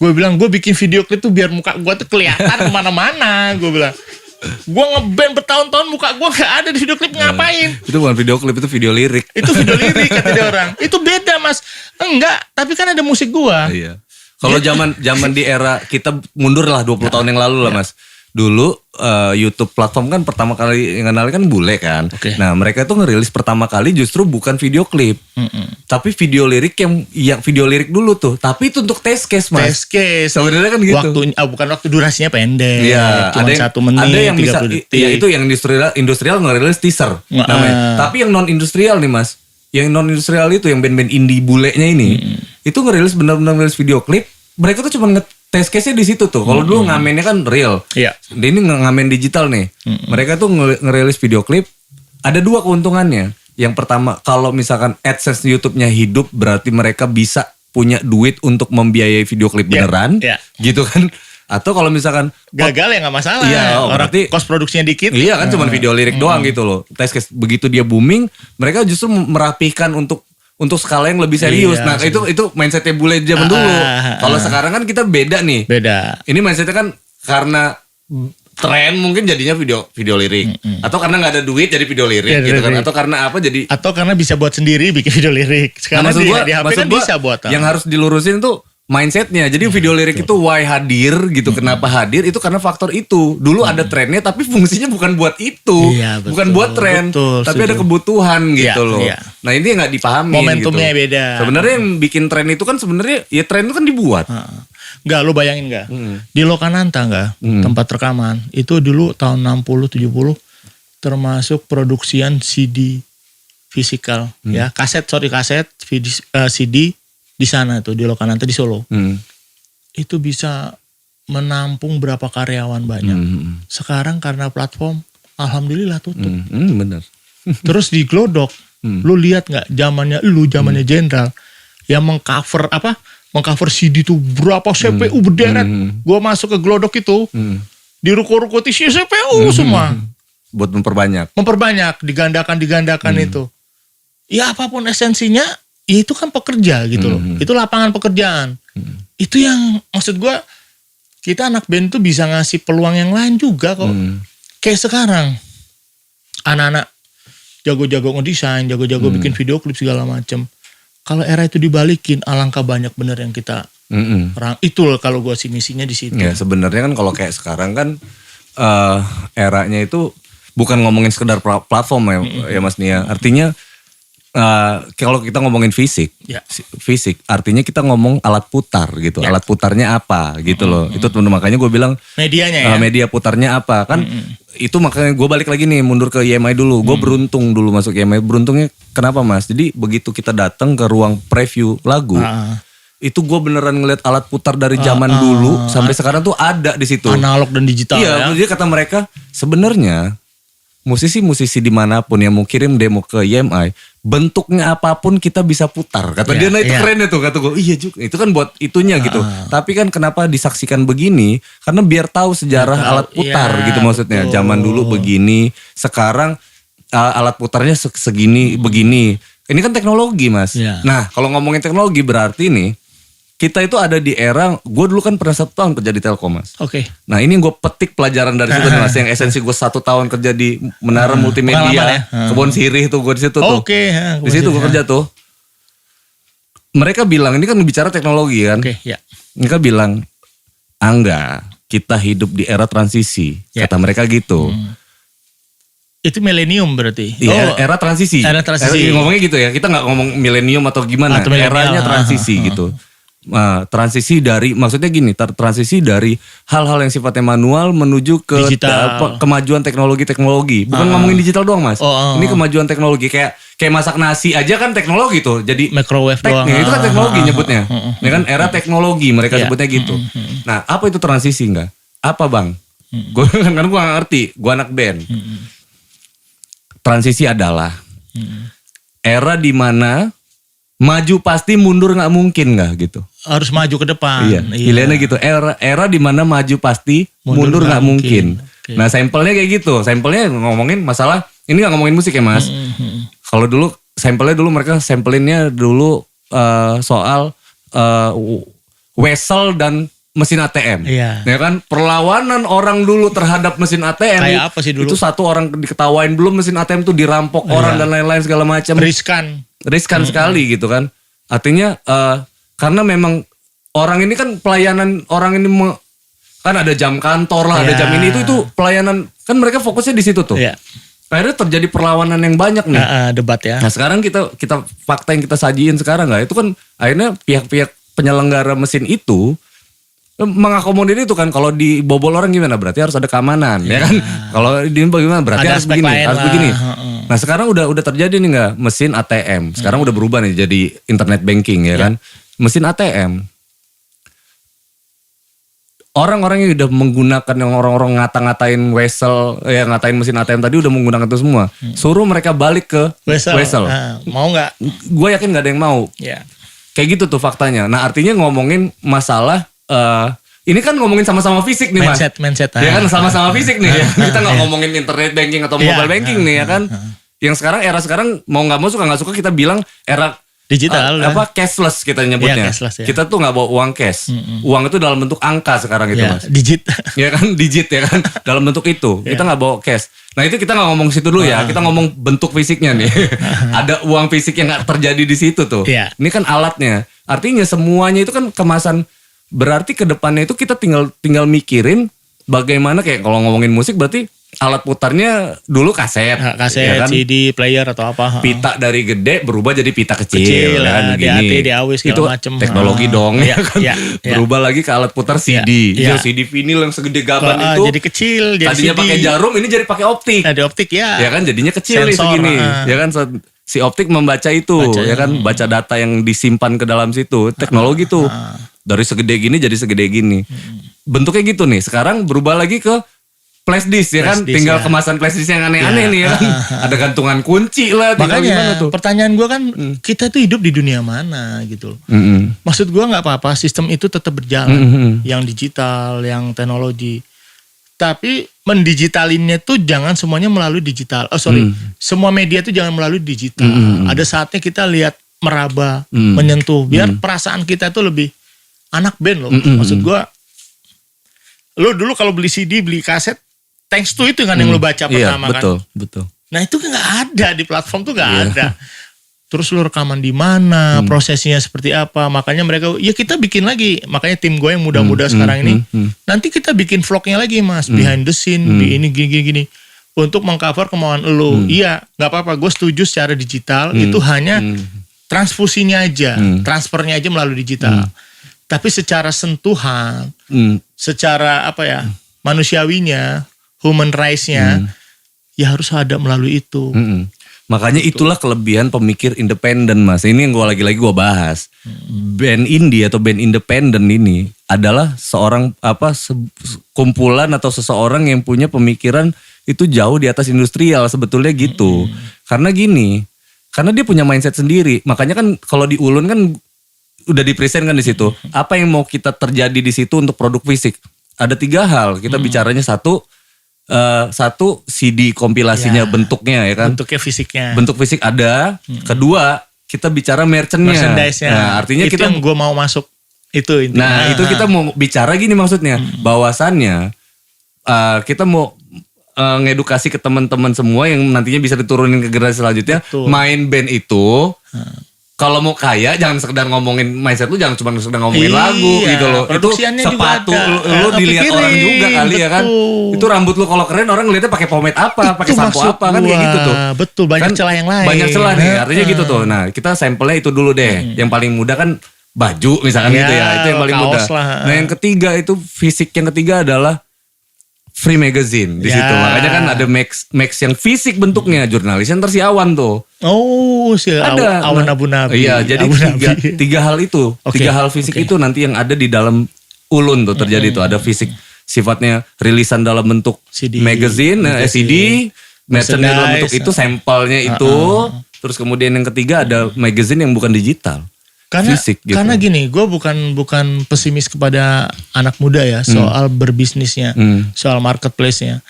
Gue bilang, gue bikin video klip tuh biar muka gue tuh kelihatan kemana-mana. Gue bilang, gue ngeband bertahun-tahun muka gue gak ada di video klip, ngapain? Itu bukan video klip, itu video lirik. Itu video lirik kata dia orang. Itu beda Mas. Enggak, tapi kan ada musik gue. Iya. Kalau zaman di era kita mundur lah 20 tahun yang lalu lah Mas. Dulu YouTube platform kan pertama kali yang kenal kan bule kan. Nah mereka tuh ngerilis pertama kali justru bukan video klip. Tapi video lirik yang video lirik dulu tuh. Tapi itu untuk test case Mas. Test case. Sebenarnya kan gitu. Bukan waktu durasinya pendek. Iya. Cuma 1 menit. Ada yang bisa. Ya itu yang industrial ngerilis teaser namanya. Tapi yang non industrial nih Mas. Yang non industrial itu yang band-band indie bulenya ini. Itu ngerilis benar-benar ngerilis video klip. Mereka tuh cuma test case-nya di situ tuh. Kalau dulu ngamennya kan real. Iya. Dia ini ngamen digital nih. Mereka tuh ngerilis video klip. Ada 2 keuntungannya. Yang pertama, kalau misalkan AdSense YouTube-nya hidup, berarti mereka bisa punya duit untuk membiayai video klip beneran. Gitu kan. Atau kalau misalkan gagal ya nggak masalah. Iya, orang berarti cost produksinya dikit. Iya kan cuma video lirik doang gitu loh. Test case begitu dia booming, mereka justru merapihkan untuk skala yang lebih serius. Nah, itu mindsetnya bule zaman dulu. Kalau sekarang kan kita beda nih. Beda. Ini mindsetnya kan karena tren mungkin jadinya video lirik. Atau karena nggak ada duit jadi video lirik gitu kan. Atau karena apa jadi. Atau karena bisa buat sendiri bikin video lirik. Sekarang di HP kan bisa buat. Yang harus dilurusin tuh mindsetnya. Jadi video lirik itu why hadir gitu. Kenapa hadir itu karena faktor itu. Dulu ada trennya tapi fungsinya bukan buat itu. Iya, betul, bukan buat tren. Tapi ada kebutuhan gitu loh. Iya. Nah ini nggak dipahami. Momentumnya gitu. Beda. Sebenarnya yang bikin tren itu kan sebenarnya ya tren itu kan dibuat. Enggak, lo bayangin enggak? Di Lokananta enggak? Tempat rekaman. Itu dulu tahun 60-70 termasuk produksian CD fisikal. Ya, kaset CD di sana tuh di Lokananta di Solo. Itu bisa menampung berapa karyawan banyak. Sekarang karena platform alhamdulillah tutup. Bener. Terus di Glodok, lu lihat nggak zamannya Jenderal yang mengcover CD tuh berapa CPU berderet. Gua masuk ke Glodok itu di ruko-ruko isi CPU semua. Buat memperbanyak, digandakan itu. Ya apapun esensinya. Ya itu kan pekerja gitu loh. Itu lapangan pekerjaan. Itu yang maksud gue, kita anak band tuh bisa ngasih peluang yang lain juga kok. Kayak sekarang, anak-anak jago-jago ngedesain, jago-jago bikin video klip segala macem. Kalau era itu dibalikin, alangkah banyak bener yang kita perang. Itu loh kalau gue sih misinya di situ. Ya sebenarnya kan kalau kayak sekarang kan eranya itu bukan ngomongin sekedar platform ya Mas Nia. Artinya kalau kita ngomongin fisik artinya kita ngomong alat putar gitu. Alat putarnya apa gitu loh. Itu makanya gue bilang medianya media putarnya apa kan. Itu makanya gue balik lagi nih mundur ke EMI dulu. Gue beruntung dulu masuk EMI. Beruntungnya kenapa Mas? Jadi begitu kita datang ke ruang preview lagu, itu gue beneran ngeliat alat putar dari zaman dulu sampai sekarang tuh ada di situ. Analog dan digital. Iya, jadi kata mereka sebenarnya musisi-musisi dimanapun yang mau kirim demo ke EMI, bentuknya apapun kita bisa putar. Kata dia, nah itu keren itu. Kata gue, iya juga. Itu kan buat itunya gitu. Tapi kan kenapa disaksikan begini? Karena biar tahu sejarah alat putar gitu maksudnya. Betul. Zaman dulu begini, sekarang alat putarnya segini, begini. Ini kan teknologi mas. Nah kalau ngomongin teknologi berarti nih, kita itu ada di era, gue dulu kan pernah 1 tahun kerja di Telkom mas. Oke. Nah ini gue petik pelajaran dari situ nih mas. Yang esensi gue 1 tahun kerja di menara multimedia, Kebon Sirih tuh gue di situ tuh. Oke. Di situ gue kerja tuh. Mereka bilang, ini kan bicara teknologi kan. Oke, ya. Mereka bilang, Angga, kita hidup di era transisi. Kata mereka gitu. Itu milenium berarti? Iya, era transisi. Era transisi. Ngomongnya gitu ya, kita gak ngomong milenium atau gimana. Eranya transisi gitu. Transisi dari, maksudnya gini, transisi dari hal-hal yang sifatnya manual menuju ke kemajuan teknologi. Bukan ngomongin digital doang mas. Ini kemajuan teknologi kayak masak nasi aja kan teknologi tuh. Jadi microwave doang. Itu kan teknologi nyebutnya. Ya kan era teknologi mereka sebutnya gitu. Nah apa itu transisi enggak? Apa bang? Gue kan gue gak ngerti. Gue anak band. Transisi adalah era di mana maju pasti, mundur nggak mungkin nggak gitu. Harus maju ke depan. Iya. Pilihannya gitu. Era di mana maju pasti, mundur nggak mungkin. Okay. Nah sampelnya kayak gitu. Sampelnya ngomongin masalah, ini nggak ngomongin musik ya mas. Kalau dulu sampelnya dulu mereka sampelinnya dulu soal wesel dan mesin ATM. Iya. Ya kan perlawanan orang dulu terhadap mesin ATM. Kayak apa sih dulu? Itu 1 orang diketawain belum mesin ATM tuh dirampok orang dan lain-lain segala macam. Riskan sekali gitu kan. Artinya karena memang orang ini kan pelayanan, orang ini kan ada jam kantor lah, ada jam ini itu pelayanan, kan mereka fokusnya di situ tuh. Akhirnya terjadi perlawanan yang banyak nih. Debat ya. Nah sekarang kita fakta yang kita sajiin sekarang itu kan akhirnya pihak-pihak penyelenggara mesin itu mengakomodir itu kan. Kalau dibobol orang gimana, berarti harus ada keamanan ya kan. Kalau di bagaimana berarti ada harus begini, harus begini. Nah sekarang udah terjadi nih nggak mesin ATM. Sekarang udah berubah nih jadi internet banking ya kan. Mesin ATM. Orang-orang yang udah menggunakan, yang orang-orang ngata-ngatain wesel, ya ngatain mesin ATM tadi udah menggunakan itu semua. Suruh mereka balik ke wesel. Mau nggak? Gue yakin nggak ada yang mau. Kayak gitu tuh faktanya. Nah artinya ngomongin masalah ini kan ngomongin sama-sama fisik nih mas. Mindset. Ya kan sama-sama fisik nih. Kita nggak ngomongin internet banking atau mobile banking nih ya kan. Yang sekarang era sekarang mau nggak mau suka nggak suka kita bilang era digital. Cashless kita nyebutnya. Cashless, ya. Kita tuh nggak bawa uang cash. Uang itu dalam bentuk angka sekarang itu mas. Digit. Ya kan digit ya kan. Dalam bentuk itu. Kita nggak bawa cash. Nah itu kita nggak ngomong situ dulu ya. Kita ngomong bentuk fisiknya nih. Ada uang fisik yang nggak terjadi di situ tuh. Ini kan alatnya. Artinya semuanya itu kan kemasan. Berarti ke depannya itu kita tinggal mikirin bagaimana, kayak kalau ngomongin musik berarti alat putarnya dulu kaset ya kan? CD player atau apa. Pita dari gede berubah jadi pita kecil kan gini. DAW segala itu macem. Teknologi dong ya kan. Berubah lagi ke alat putar CD. CD vinyl yang segede gaban itu jadi kecil, jadi tadinya pakai jarum, ini jadi pakai optik. Ada optik ya. Ya kan jadinya kecil nih segini. Ya kan si optik membaca itu ya kan, baca data yang disimpan ke dalam situ. Teknologi tuh dari segede gini jadi segede gini. Bentuknya gitu nih. Sekarang berubah lagi ke flash disk ya kan. Tinggal kemasan flash disk yang aneh-aneh nih ya kan. Ada gantungan kunci lah. Makanya tuh. Pertanyaan gue kan kita tuh hidup di dunia mana gitu loh. Maksud gue gak apa-apa sistem itu tetap berjalan. Yang digital, yang teknologi. Tapi mendigitalinnya tuh jangan semuanya melalui digital. Semua media tuh jangan melalui digital. Ada saatnya kita lihat meraba, menyentuh. Biar perasaan kita tuh lebih anak band loh. Maksud gue, lo dulu kalau beli CD, beli kaset, thanks to itu kan yang lo baca pertama kan. Betul. Nah itu nggak ada di platform tuh nggak ada. Terus lo rekaman di mana, prosesnya seperti apa. Makanya mereka, ya kita bikin lagi. Makanya tim gue yang muda-muda sekarang ini, nanti kita bikin vlognya lagi mas, behind the scene, ini gini-gini. Untuk mengcover kemauan lo. Iya, nggak apa-apa. Gue setuju secara digital itu hanya transfusinya aja, transfernya aja melalui digital. Tapi secara sentuhan, secara apa ya, manusiawinya, human rights-nya, ya harus ada melalui itu. Makanya itulah kelebihan pemikir independen mas. Ini yang lagi-lagi gue bahas. Band indie atau band independen ini adalah seorang kumpulan atau seseorang yang punya pemikiran itu jauh di atas industrial sebetulnya gitu. Karena gini, karena dia punya mindset sendiri. Makanya kan kalau di Ulun kan udah dipresent kan di situ. Apa yang mau kita terjadi di situ untuk produk fisik? Ada 3 hal. Kita bicaranya satu CD kompilasinya, bentuknya ya kan. Bentuknya fisiknya. Bentuk fisik ada. Kedua, kita bicara merchandise-nya. Merchandise-nya. Nah, artinya itu kita yang gue mau masuk. Itu intinya. Nah, itu kita mau bicara gini maksudnya. Bahwasannya kita mau ngedukasi ke teman-teman semua yang nantinya bisa diturunin ke generasi selanjutnya. Betul. Main band itu kalau mau kaya jangan sekedar ngomongin mindset lu, jangan cuma sekedar ngomongin lagu gitu loh. Itu sepatu lu dilihat orang juga kali ya kan. Itu rambut lu kalau keren orang ngeliatnya pakai pomade apa, pakai sampo apa kan kayak gitu tuh. Betul, banyak Kan celah yang lain. Banyak celah nih, artinya gitu tuh. Nah, kita sampelnya itu dulu deh. Yang paling mudah kan baju misalkan gitu ya. Itu yang paling mudah. Nah, yang ketiga itu fisik, yang ketiga adalah free magazine di situ. Makanya kan ada Max yang fisik bentuknya, jurnalisnya ntar si Awan tuh. Oh, si Ada Awan Abu Nabi. Iya, jadi tiga hal itu, tiga hal fisik itu nanti yang ada di dalam Ulun tuh terjadi tuh. Ada fisik sifatnya rilisan dalam bentuk CD, magazine, CD, merchandise dalam bentuk itu, sampelnya itu. Terus kemudian yang ketiga ada magazine yang bukan digital. Karena fisik, gitu. Karena gini, gue bukan pesimis kepada anak muda ya soal berbisnisnya, soal marketplace-nya.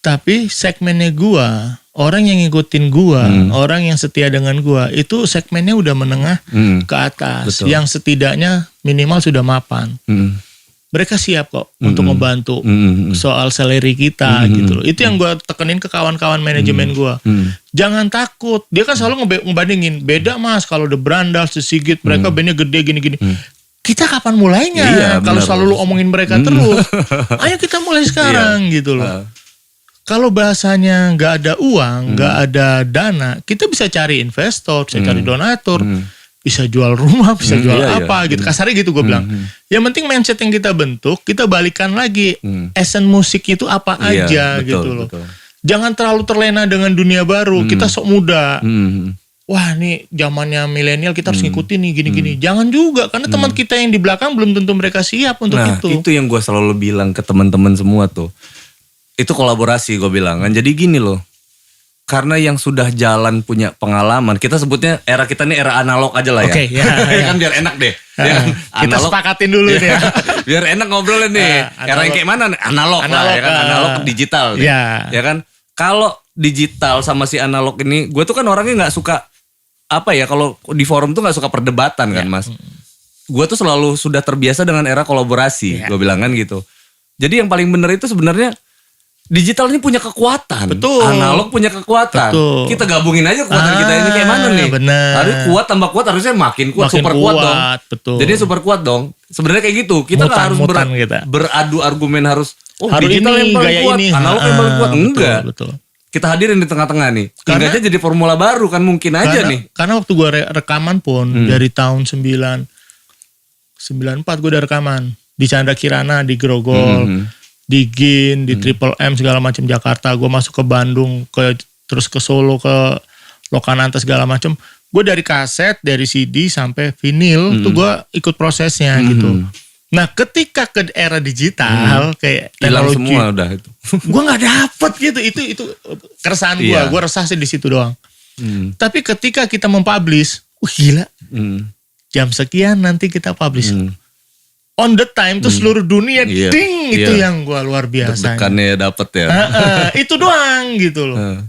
Tapi segmennya gue, orang yang ngikutin gue, orang yang setia dengan gue, itu segmennya udah menengah ke atas. Betul. Yang setidaknya minimal sudah mapan. Mereka siap kok untuk membantu soal salary kita gitu loh. Itu yang gue tekenin ke kawan-kawan manajemen gue. Jangan takut. Dia kan selalu ngebandingin. Beda mas kalau The Brandas, The Sigit, mereka bandnya gede gini-gini. Kita kapan mulainya? Iya, kalau selalu lu omongin mereka terus. Ayo kita mulai sekarang gitu loh. Kalau bahasanya nggak ada uang, nggak ada dana, kita bisa cari investor, bisa cari donatur. Bisa jual rumah, bisa jual apa gitu. Kasarnya gitu gue bilang. Yang penting mindset yang kita bentuk, kita balikan lagi. Esen musik itu apa aja betul, gitu loh. Betul. Jangan terlalu terlena dengan dunia baru. Kita sok muda. Wah nih zamannya milenial kita harus ngikutin nih gini-gini. Jangan juga. Karena teman kita yang di belakang belum tentu mereka siap untuk itu. Nah itu yang gue selalu bilang ke teman-teman semua tuh. Itu kolaborasi gue bilang kan. Jadi gini loh. Karena yang sudah jalan punya pengalaman, kita sebutnya era kita ini era analog aja lah ya. Oke, ya. Kan biar enak deh. Ya kan? Kita sepakatin dulu nih ya. Biar enak ngobrolin nih. Era yang kayak mana? Analog lah ya kan, analog ke digital. Ya kan. Kalau digital sama si analog ini, gue tuh kan orangnya nggak suka apa ya, kalau di forum tuh nggak suka perdebatan kan mas. Gue tuh selalu sudah terbiasa dengan era kolaborasi, gue bilang kan gitu. Jadi yang paling bener itu sebenarnya digital ini punya kekuatan. Betul. Analog punya kekuatan. Betul. Kita gabungin aja kekuatan kita ini kayak mana nih. Bener. Harus kuat tambah kuat, harusnya makin kuat. Super kuat dong. Betul. Jadi super kuat dong. Sebenarnya kayak gitu. Kita nggak harus beradu argumen harus digital ini, yang paling gaya kuat. Ini. Analog yang paling kuat. Enggak. Betul. Kita hadirin di tengah-tengah nih. Hingga aja jadi formula baru kan mungkin aja nih. Karena waktu gue rekaman pun dari tahun 94 gue udah rekaman. Di Chandra Kirana, di Grogol. Di GIN, di Triple M segala macam Jakarta, gue masuk ke Bandung, terus ke Solo, ke Lokananta segala macam. Gue dari kaset, dari CD sampai vinil, tuh gue ikut prosesnya gitu. Nah, ketika ke era digital, kayak hilang teknologi, semua udah itu. gue nggak dapet gitu. Itu keresahan gue resah sih di situ doang. Tapi ketika kita mempublish, gila, jam sekian nanti kita publish. On the time tuh seluruh dunia ding itu yang gue luar biasa. Deg-degannya dapet ya. Itu doang gitu loh.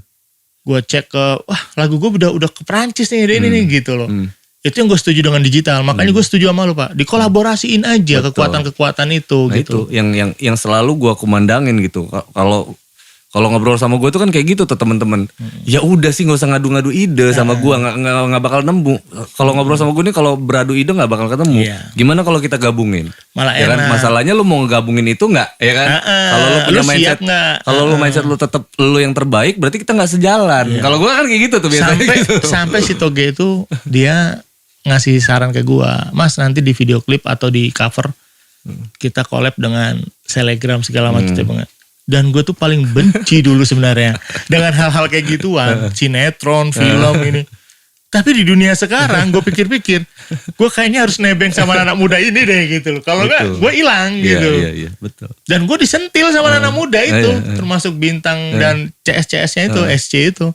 Gue cek ke wah lagu gue udah ke Perancis nih ini nih gitu loh. Itu yang gue setuju dengan digital. Makanya gue setuju sama lo Pak. Dikolaborasiin aja kekuatan-kekuatan itu nah, gitu. Itu yang selalu gue kumandangin gitu. Kalau ngobrol sama gue tuh kan kayak gitu tuh teman-teman. Ya udah sih nggak usah ngadu-ngadu ide sama gue, nggak bakal nemu. Kalau ngobrol sama gue nih kalau beradu ide nggak bakal ketemu. Gimana kalau kita gabungin? Malah ya kan? Masalahnya lu mau ngegabungin itu nggak? Ya kan? Kalau lu punya mindset, kalau lu mindset lu tetap lu yang terbaik, berarti kita nggak sejalan. Kalau gue kan kayak gitu tuh biasanya. Sampai si Toge itu dia ngasih saran ke gue, Mas nanti di video klip atau di cover kita collab dengan Telegram segala macam banget. Dan gue tuh paling benci dulu sebenarnya dengan hal-hal kayak gituan, sinetron, film ini. Tapi di dunia sekarang gue pikir-pikir, gue kayaknya harus nebeng sama anak muda ini deh gitu loh. Kalau enggak gue hilang gitu. Iya, betul. Dan gue disentil sama anak muda itu, termasuk Bintang dan CS-CS-nya itu, SC itu.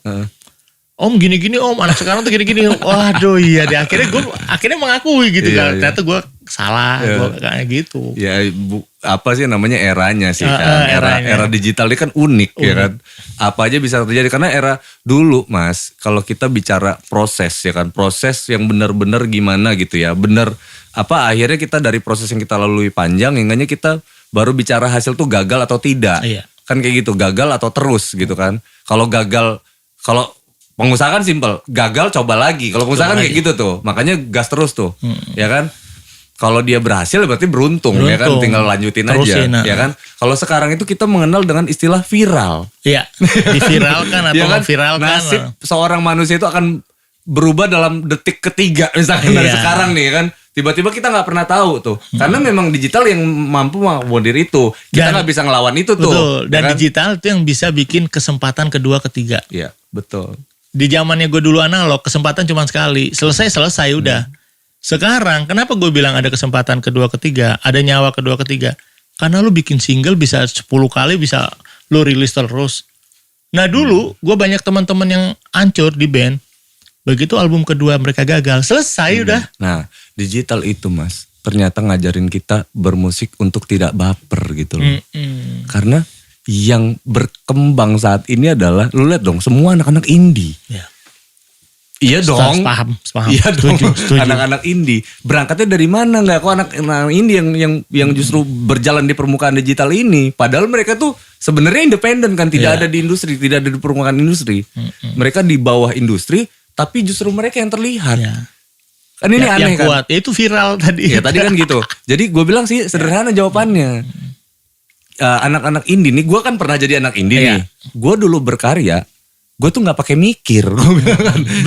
Om gini-gini om, anak sekarang tuh gini-gini. Waduh iya deh, akhirnya mengakui gitu kan. Ternyata gue salah, gue kayak gitu. Ya apa sih namanya eranya sih kan. Era digital ini kan unik ya kan. Apa aja bisa terjadi karena era dulu Mas, kalau kita bicara proses ya kan, proses yang benar-benar gimana gitu ya. Benar akhirnya kita dari proses yang kita lalui panjang, hingga kita baru bicara hasil tuh gagal atau tidak. Iya. Kan kayak gitu, gagal atau terus gitu kan. Kalau pengusaha kan simpel, gagal coba lagi. Kalau pengusaha kan kayak gitu tuh, makanya gas terus tuh, ya kan. Kalau dia berhasil berarti beruntung ya kan, tinggal lanjutin terusin aja, ya kan. Kalau sekarang itu kita mengenal dengan istilah viral. Iya, diviralkan atau ya kan? memviralkan. Nasib seorang manusia itu akan berubah dalam detik ketiga misalkan dari sekarang nih kan. Tiba-tiba kita nggak pernah tahu tuh, karena memang digital yang mampu mengakomodir itu. Kita nggak bisa ngelawan itu tuh. Betul. Dan ya kan? Digital itu yang bisa bikin kesempatan kedua, ketiga. Iya, betul. Di zamannya gue dulu analog, kesempatan cuma sekali. Selesai udah. Sekarang kenapa gue bilang ada kesempatan kedua ketiga, ada nyawa kedua ketiga? Karena lu bikin single bisa 10 kali, bisa lu rilis terus. Nah dulu gue banyak teman-teman yang hancur di band. Begitu album kedua mereka gagal, selesai udah. Nah digital itu Mas, ternyata ngajarin kita bermusik untuk tidak baper gitu loh. Karena yang berkembang saat ini adalah, lu lihat dong semua anak-anak indie. Ya. Iya dong. Paham. Iya dong. Setuju. Anak-anak indie berangkatnya dari mana? Nggak kok anak-anak indie yang justru berjalan di permukaan digital ini. Padahal mereka tuh sebenarnya independen kan, tidak ada di industri, tidak ada di permukaan industri. Mereka di bawah industri, tapi justru mereka yang terlihat. Kan ini aneh yang kan? Kuat. Itu viral tadi. Ya tadi kan gitu. Jadi gue bilang sih sederhana jawabannya. Anak-anak indie nih, gue kan pernah jadi anak indie nih. Gue dulu berkarya, gue tuh nggak pakai mikir,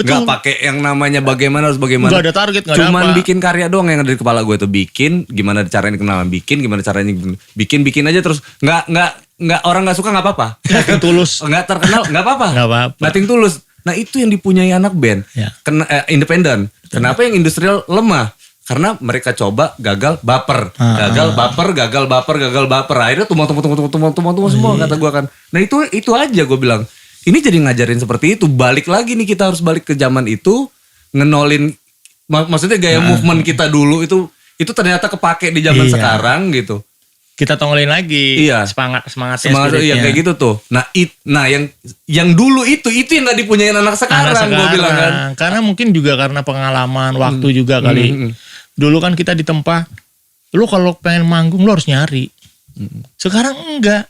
nggak pakai yang namanya bagaimana harus bagaimana. Gak ada target, gak ada apa. Cuman bikin karya doang yang ada di kepala gue tuh, bikin gimana caranya kenalan, bikin gimana caranya bikin aja terus. Nggak orang nggak suka nggak apa-apa. Nating tulus. Nggak terkenal nggak apa-apa. Nggak apa-apa. Nating tulus. Nah itu yang dipunyai anak band, independen. Kenapa yang industrial lemah? Karena mereka coba gagal baper, gagal baper. Akhirnya tumpang semua kata gue kan. Nah itu aja gue bilang. Ini jadi ngajarin seperti itu. Balik lagi nih, kita harus balik ke zaman itu, ngenolin, maksudnya gaya movement kita dulu itu ternyata kepake di zaman sekarang gitu. Kita tongolin lagi semangatnya. Semangat yang kayak gitu tuh. Nah yang dulu itu yang nggak dipunyain anak sekarang gue bilang kan. Karena mungkin juga karena pengalaman waktu juga kali. Dulu kan kita ditempa, lu kalau pengen manggung lu harus nyari. Sekarang enggak.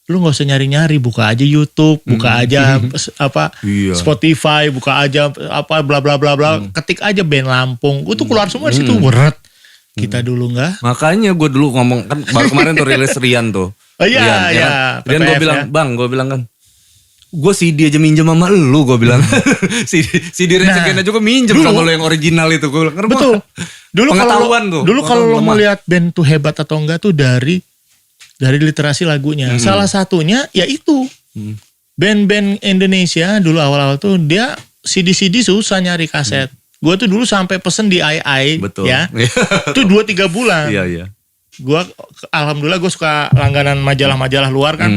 Lu gak usah nyari-nyari, buka aja YouTube, buka aja Spotify, buka aja bla bla bla bla, ketik aja band Lampung. Itu keluar semua di situ, berat. Kita dulu enggak. Makanya gue dulu ngomong kan baru kemarin tuh rilis Rian tuh. Oh iya. Rian gue bilang, "Bang, gue bilang kan, gue CD aja minjem sama lu," gue bilang. CD Resekian aja gue minjem sama lu yang original itu. Gue bilang, betul. Dulu kalau lo melihat band tuh hebat atau enggak tuh dari literasi lagunya. Salah satunya yaitu band-band Indonesia dulu awal-awal tuh dia CD susah nyari kaset. Gue tuh dulu sampai pesen di AI. Betul. Ya. Itu 2-3 bulan. Iya. Gue alhamdulillah gue suka langganan majalah-majalah luar kan.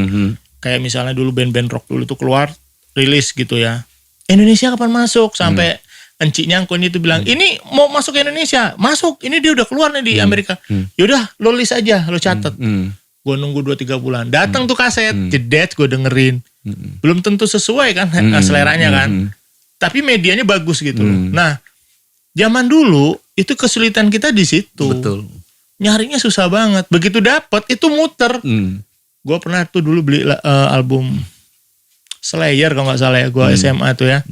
Kayak misalnya dulu band-band rock dulu tuh keluar rilis gitu ya. Indonesia kapan masuk? Sampai enciknya Angkon itu bilang, "Ini mau masuk ke Indonesia." Masuk, ini dia udah keluar nih di Amerika. Yaudah lo list aja, lo catet. Gue nunggu 2-3 bulan. Datang tuh kaset, jedet gue dengerin. Belum tentu sesuai kan seleranya kan. Tapi medianya bagus gitu loh. Nah, zaman dulu itu kesulitan kita di situ. Betul. Nyarinya susah banget. Begitu dapet itu muter. Gue pernah tuh dulu beli album Slayer kalau gak salah ya. Gue SMA tuh ya.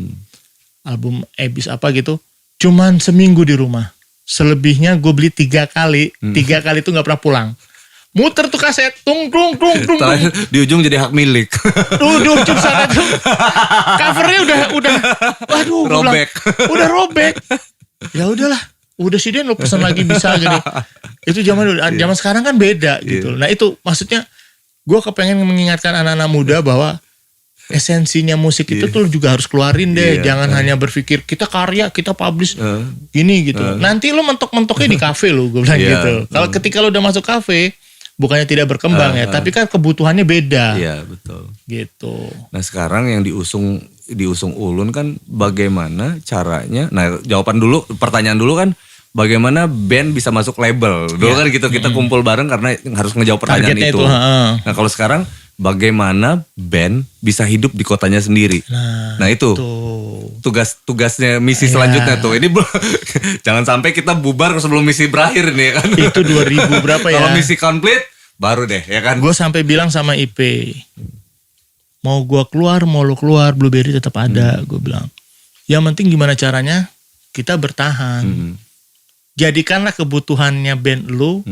Album Abyss apa gitu. Cuman seminggu di rumah. Selebihnya gue beli 3 kali. 3 kali tuh gak pernah pulang. Muter tuh kaset, tung. Di ujung jadi hak milik. Di ujung sana tuh. Covernya udah waduh, robek. Udah robek. Ya udahlah, udah sih Den lo pesan lagi bisa gini. Itu zaman sekarang kan beda gitu. Nah itu maksudnya gue kepengen mengingatkan anak-anak muda bahwa esensinya musik itu tuh juga harus keluarin deh. Jangan hanya berpikir kita karya, kita publish ini gitu. Nanti lu mentok-mentoknya di kafe lu, gue bilang gitu. Kalau ketika lu udah masuk kafe, bukannya tidak berkembang ya, tapi kan kebutuhannya beda. Iya, betul. Gitu. Nah, sekarang yang diusung Ulun kan bagaimana caranya? Nah, pertanyaan dulu kan bagaimana band bisa masuk label. Dulu kan gitu, kita kumpul bareng karena harus ngejawab pertanyaan Targetnya itu. Nah, kalau sekarang bagaimana band bisa hidup di kotanya sendiri? Nah itu tugasnya misi selanjutnya tuh. Ini jangan sampai kita bubar sebelum misi berakhir nih kan. Itu 2000 berapa ya? Kalau misi komplit baru deh ya kan. Gue sampai bilang sama IP, mau gue keluar, mau lo keluar, Blueberry tetap ada. Gue bilang, yang penting gimana caranya kita bertahan. Jadikanlah kebutuhannya band lu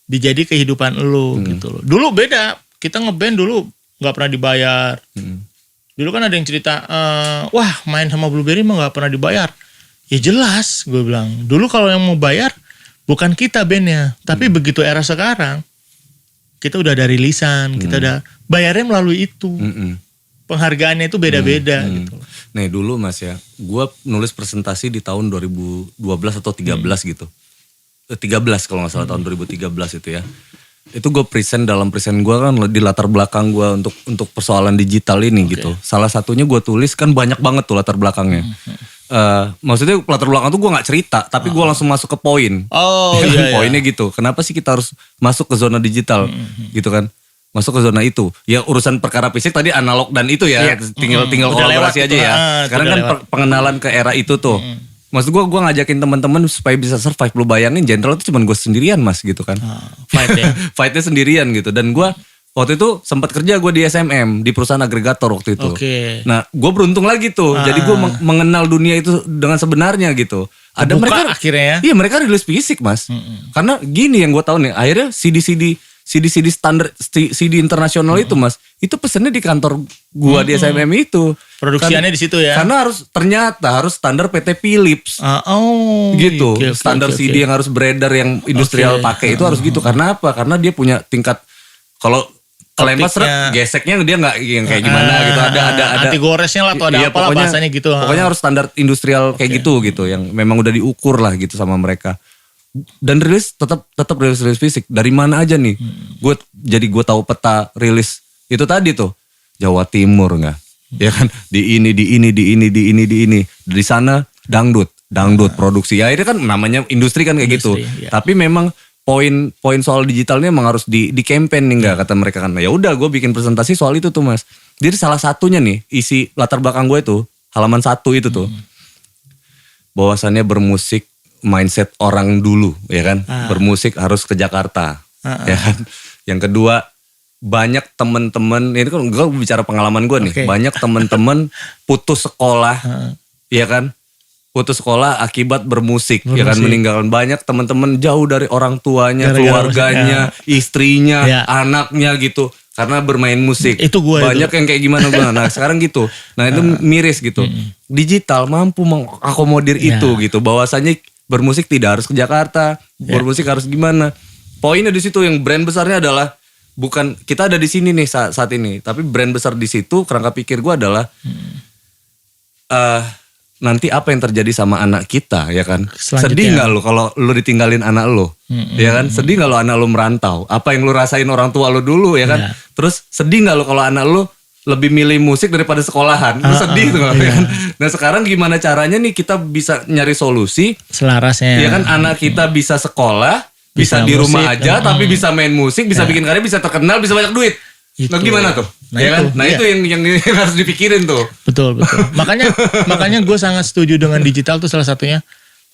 dijadi kehidupan lu gitu loh. Dulu beda. Kita ngeband dulu nggak pernah dibayar. Dulu kan ada yang cerita, wah main sama Blueberry mah nggak pernah dibayar. Ya jelas, gue bilang. Dulu kalau yang mau bayar bukan kita bandnya, tapi begitu era sekarang kita udah ada rilisan, kita udah bayarnya melalui itu. Penghargaannya itu beda-beda gitu. Nih dulu Mas ya, gue nulis presentasi di tahun 2012 atau 13 gitu. 13 kalau nggak salah tahun 2013 itu ya. Itu gue dalam present gue kan di latar belakang gue untuk persoalan digital ini gitu. Salah satunya gue tulis kan banyak banget tuh latar belakangnya. Maksudnya latar belakang tuh gue gak cerita, tapi gue langsung masuk ke poin. Poinnya gitu. Kenapa sih kita harus masuk ke zona digital gitu kan? Masuk ke zona itu. Ya urusan perkara fisik tadi analog dan itu ya. Tinggal kolaborasi aja ya. Sekarang kan pengenalan ke era itu tuh. Maksud gue ngajakin teman-teman supaya bisa survive. Lu bayangin Jenderal itu cuma gue sendirian Mas gitu kan. Fightnya sendirian gitu. Dan gue waktu itu sempat kerja gue di SMM. Di perusahaan agregator waktu itu. Nah gue beruntung lagi tuh. Jadi gue mengenal dunia itu dengan sebenarnya gitu. Ada mereka akhirnya ya? Iya mereka rilis fisik Mas. Karena gini yang gue tahu nih. Akhirnya CD standar CD internasional itu Mas, itu pesennya di kantor gua di SMM itu. Produksiannya di situ ya. Karena ternyata harus standar PT Philips. Gitu. Standar CD yang harus beredar yang industrial pakai itu harus gitu. Karena apa? Karena dia punya tingkat kalau kelempar geseknya dia nggak yang kayak gimana gitu. Ada anti goresnya lah atau ada apalah bahasanya gitu. Pokoknya harus standar industrial kayak gitu yang memang udah diukur lah gitu sama mereka. Dan rilis tetap rilis fisik. Dari mana aja nih? Gue tahu peta rilis itu tadi tuh Jawa Timur nggak? Ya kan di ini. Di sana dangdut produksi. Ya akhirnya kan namanya industri kan kayak gitu. Ya. Tapi memang poin soal digitalnya emang harus di campaign nih nggak kata mereka kan. Nah, ya udah gue bikin presentasi soal itu tuh Mas. Jadi salah satunya nih isi latar belakang gue tuh halaman 1 itu tuh bahwasannya bermusik mindset orang dulu ya kan. Bermusik harus ke Jakarta ya kan. Yang kedua banyak temen-temen, ini kan gue bicara pengalaman gue nih. Banyak temen-temen putus sekolah ya kan. Putus sekolah akibat bermusik. Ya kan, meninggalkan banyak temen-temen jauh dari orang tuanya, keluarganya, istrinya, anaknya gitu. Karena bermain musik. Itu gue banyak yang kayak gimana gue. Nah sekarang gitu. Nah itu miris gitu. Digital mampu mengakomodir itu gitu. Bahwasanya bermusik tidak harus ke Jakarta, bermusik harus gimana. Poinnya di situ yang brand besarnya adalah bukan kita ada di sini nih saat ini, tapi brand besar di situ kerangka pikir gue adalah nanti apa yang terjadi sama anak kita ya kan. Sedih nggak lo kalau lo ditinggalin anak lo, ya kan? Sedih nggak lo anak lo merantau? Apa yang lo rasain orang tua lo dulu ya kan? Terus sedih nggak lo kalau anak lo lebih milih musik daripada sekolahan? Lu sedih tuh kan? Nah sekarang gimana caranya nih kita bisa nyari solusi selarasnya. Ya kan anak kita bisa sekolah, bisa di rumah aja tapi bisa main musik, bisa bikin karya, bisa terkenal, bisa banyak duit. Nah gimana tuh? Nah, ya kan? Nah itu yang harus dipikirin tuh. Betul. Makanya gue sangat setuju dengan digital tuh salah satunya.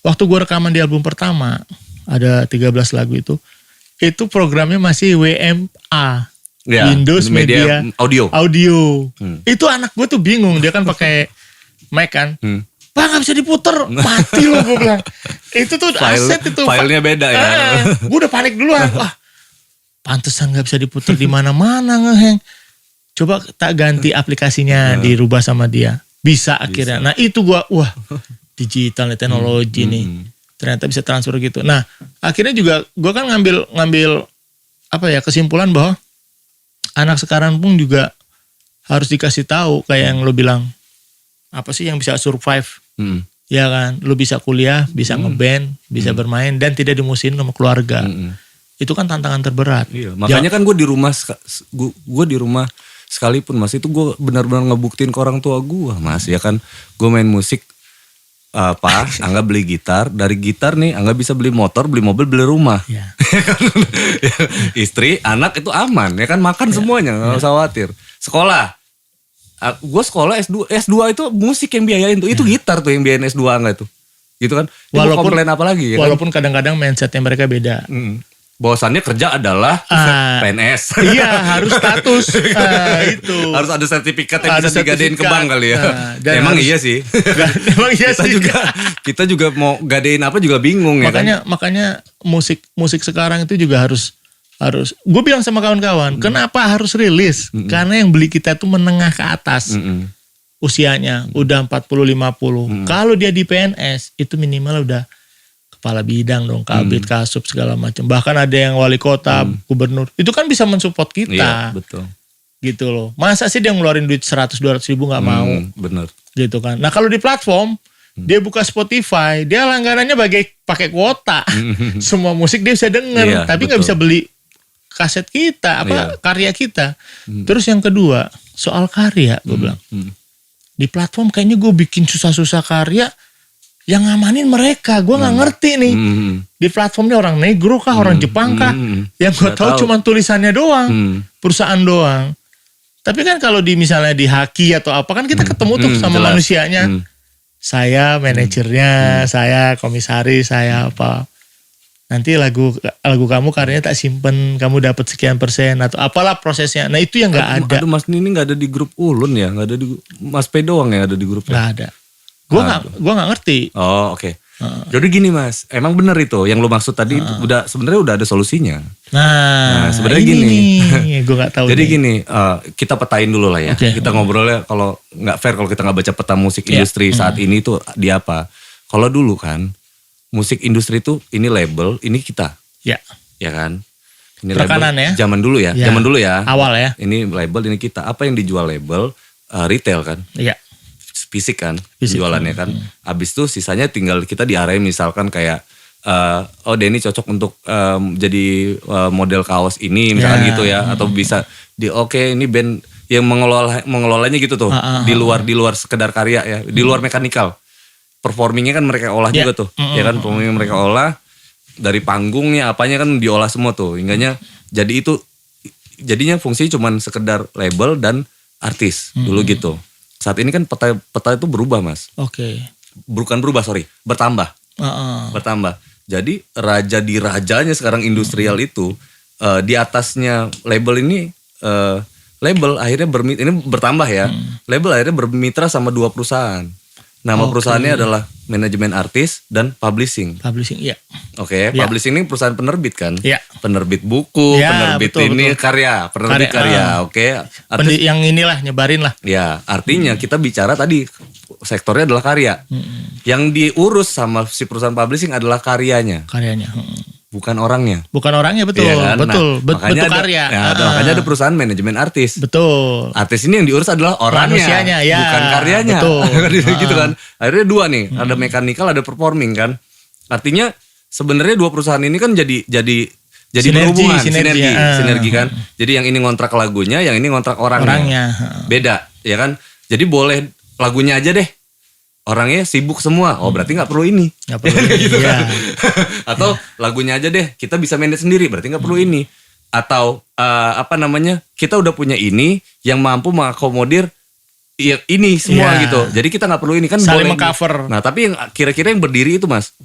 Waktu gue rekaman di album pertama, ada 13 lagu itu programnya masih WMA. Windows Media Audio. Itu anak gue tuh bingung, dia kan pakai Mac kan. Pak gak bisa diputer, mati loh gue bilang. Itu tuh aset itu. Filenya beda ya. Gue udah panik duluan. Wah, pantesan gak bisa diputer di mana-mana ngeheng. Coba tak ganti aplikasinya, dirubah sama dia. Bisa akhirnya. Nah itu gue, wah digital nih, teknologi nih. Ternyata bisa transfer gitu. Nah akhirnya juga gue kan ngambil kesimpulan bahwa anak sekarang pun juga harus dikasih tahu kayak yang lo bilang apa sih yang bisa survive, ya kan? Lo bisa kuliah, bisa ngeband, bisa bermain dan tidak dimusuhin sama keluarga. Itu kan tantangan terberat. Iya, makanya kan gue di rumah sekalipun Mas, itu gue benar-benar ngebuktiin ke orang tua gue Mas, ya kan. Gue main musik, Angga beli gitar, dari gitar nih Angga bisa beli motor, beli mobil, beli rumah. Ya. Istri, anak itu aman, ya kan, makan semuanya, gak usah khawatir. Sekolah, gue sekolah S2 itu musik yang biayain tuh, itu gitar tuh yang biayain S2 Angga tuh. Gitu kan, walaupun komplain apa lagi ya kan? Walaupun kadang-kadang mindsetnya mereka beda. Bahwasannya kerja adalah PNS. Iya, harus status. Itu. Harus ada sertifikat yang bisa digadein ke bank kali ya. Emang iya sih. Emang iya sih. Kita juga mau gadein apa juga bingung ya kan. Makanya musik sekarang itu juga harus gue bilang sama kawan-kawan, kenapa harus rilis? Karena yang beli kita tuh menengah ke atas. Usianya udah 40-50. Kalau dia di PNS itu minimal udah kepala bidang dong, kabit, kasub segala macam. Bahkan ada yang wali kota, gubernur. Itu kan bisa mensupport kita. Iya, betul. Gitu loh. Masa sih dia ngeluarin duit 100-200 ribu gak mau. Bener. Gitu kan. Nah kalau di platform, dia buka Spotify, dia langganannya pakai kuota. Semua musik dia bisa denger, tapi gak bisa beli kaset kita, karya kita. Terus yang kedua, soal karya gue bilang. Di platform kayaknya gue bikin susah-susah karya, yang ngamanin mereka, gue nggak ngerti nih. Di platformnya orang negro kah, orang Jepang kah? Yang gue tahu cuma tulisannya doang, perusahaan doang. Tapi kan kalau misalnya di Haki atau apa kan kita ketemu tuh sama manusianya. Saya manajernya, saya komisaris, saya apa. Nanti lagu kamu karyanya tak simpen, kamu dapat sekian persen atau apalah prosesnya. Nah itu yang nggak ada. Aduh Mas Nini nggak ada di grup Ulun ya, nggak ada di Mas P doang ya ada di grupnya. Nggak ada. Gue nggak ngerti. Oh oke. Jadi gini Mas, emang bener itu yang lu maksud tadi sebenarnya udah ada solusinya. Nah sebenarnya ini gini. Gue nggak tahu. Jadi gini, kita petain dulu lah ya. Okay. Kita ngobrolnya kalau nggak fair kalau kita nggak baca peta musik industri saat ini tuh di apa. Kalau dulu kan musik industri tuh ini label, ini kita. Ya. Ya kan. Ini Rekanan label. Ya. Zaman dulu ya. Zaman dulu ya. Awal ya. Ini label, ini kita. Apa yang dijual label? Retail kan. Iya. Fisik kan jualannya kan. Abis itu sisanya tinggal kita diarahin misalkan kayak Denny cocok untuk jadi model kaos ini misalkan gitu ya, atau bisa ini band yang mengelolanya gitu tuh di luar sekedar karya ya, di luar mekanikal. Performingnya kan mereka olah juga tuh. Ya kan performingnya mereka olah, dari panggungnya apanya kan diolah semua tuh. Hingganya jadinya fungsinya cuman sekedar label dan artis dulu gitu. Saat ini kan peta itu berubah Mas. Oke. Bukan berubah, bertambah. Bertambah. Jadi raja di rajanya sekarang industrial itu di atasnya label ini label akhirnya ini bertambah ya. Label akhirnya bermitra sama 2 perusahaan. Nama perusahaannya adalah manajemen artis dan publishing. Publishing, iya. Oke, publishing ini perusahaan penerbit kan? Iya. Penerbit buku, penerbit betul. Karya, penerbit karya. Oke. Yang inilah, nyebarin lah. Ya, artinya kita bicara tadi sektornya adalah karya. Yang diurus sama si perusahaan publishing adalah karyanya. Karyanya. Bukan orangnya. Bukan orangnya, betul. Ya kan? Betul. Makanya bentuk karya. Makanya ada perusahaan manajemen artis. Betul. Artis ini yang diurus adalah orangnya. Manusianya, ya. Bukan karyanya. Betul. Gitu kan. Akhirnya 2 nih. Ada mekanikal, ada performing kan. Artinya sebenarnya 2 perusahaan ini kan jadi berhubungan. Sinergi kan. Jadi yang ini ngontrak lagunya, yang ini ngontrak orangnya. Beda. Ya kan. Jadi boleh lagunya aja deh. Orangnya sibuk semua, berarti nggak perlu ini, gitu kan? Atau lagunya aja deh, kita bisa manage sendiri, berarti nggak perlu ini. Atau kita udah punya ini yang mampu mengakomodir ini semua gitu. Jadi kita nggak perlu ini kan. Saling mengcover. Nah tapi yang kira-kira yang berdiri itu Mas.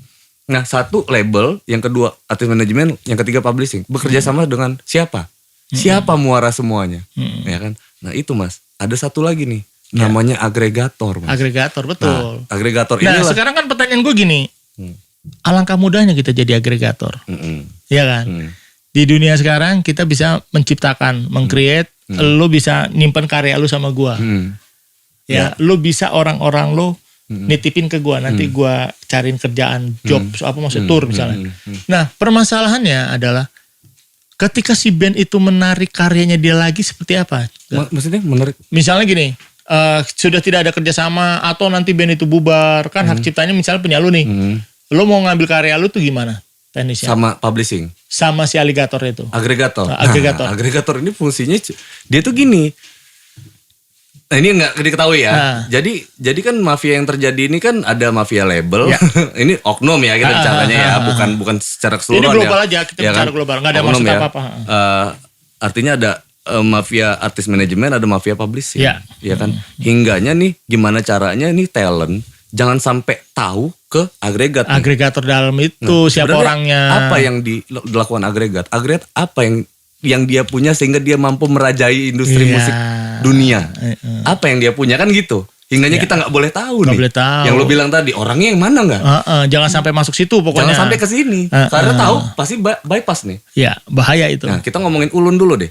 Nah 1 label, yang kedua artis manajemen, yang ketiga publishing. Bekerja sama dengan siapa? Siapa muara semuanya, ya kan? Nah itu Mas, ada 1 lagi nih. Namanya agregator Mas. Agregator, betul. Nah, agregator inilah. Nah sekarang kan pertanyaan gue gini. Alangkah mudahnya kita jadi agregator. Iya kan? Di dunia sekarang kita bisa menciptakan, meng-create. Lo bisa nyimpen karya lo sama gue. Ya, lo bisa orang-orang lo nitipin ke gue. Nanti gue cariin kerjaan, job, apa maksudnya tour misalnya. Nah permasalahannya adalah ketika si band itu menarik karyanya dia lagi seperti apa? Maksudnya menarik? Misalnya gini, sudah tidak ada kerjasama atau nanti band itu bubar, kan hak ciptanya misalnya punya lu nih. Lu mau ngambil karya lu tuh gimana teknisnya? Sama publishing. Sama si aligator itu. Agregator. Agregator. Nah, agregator ini fungsinya dia tuh gini. Nah ini nggak diketahui ya. Jadi kan mafia yang terjadi ini kan ada mafia label. Ya. Ini oknum ya kita bicaranya ya, bukan secara keseluruhan. Ini global ya. aja, kita bicara global, nggak ada oknum maksud ya. apa-apa. Artinya ada mafia artis manajemen, ada mafia publishing. Ya. Ya kan. Hingganya nih gimana caranya nih talent jangan sampai tahu ke agregat. Agregator dalam itu siapa orangnya? Apa yang dilakukan agregat? Agregat apa yang dia punya sehingga dia mampu merajai industri musik dunia. Apa yang dia punya kan gitu. Hingganya kita nggak boleh tahu nih. Boleh tahu. Yang lo bilang tadi orangnya yang mana nggak? Jangan sampai masuk situ pokoknya. Jangan sampai ke sini. Karena tahu pasti bypass nih. Ya bahaya itu. Nah kita ngomongin Ulun dulu deh.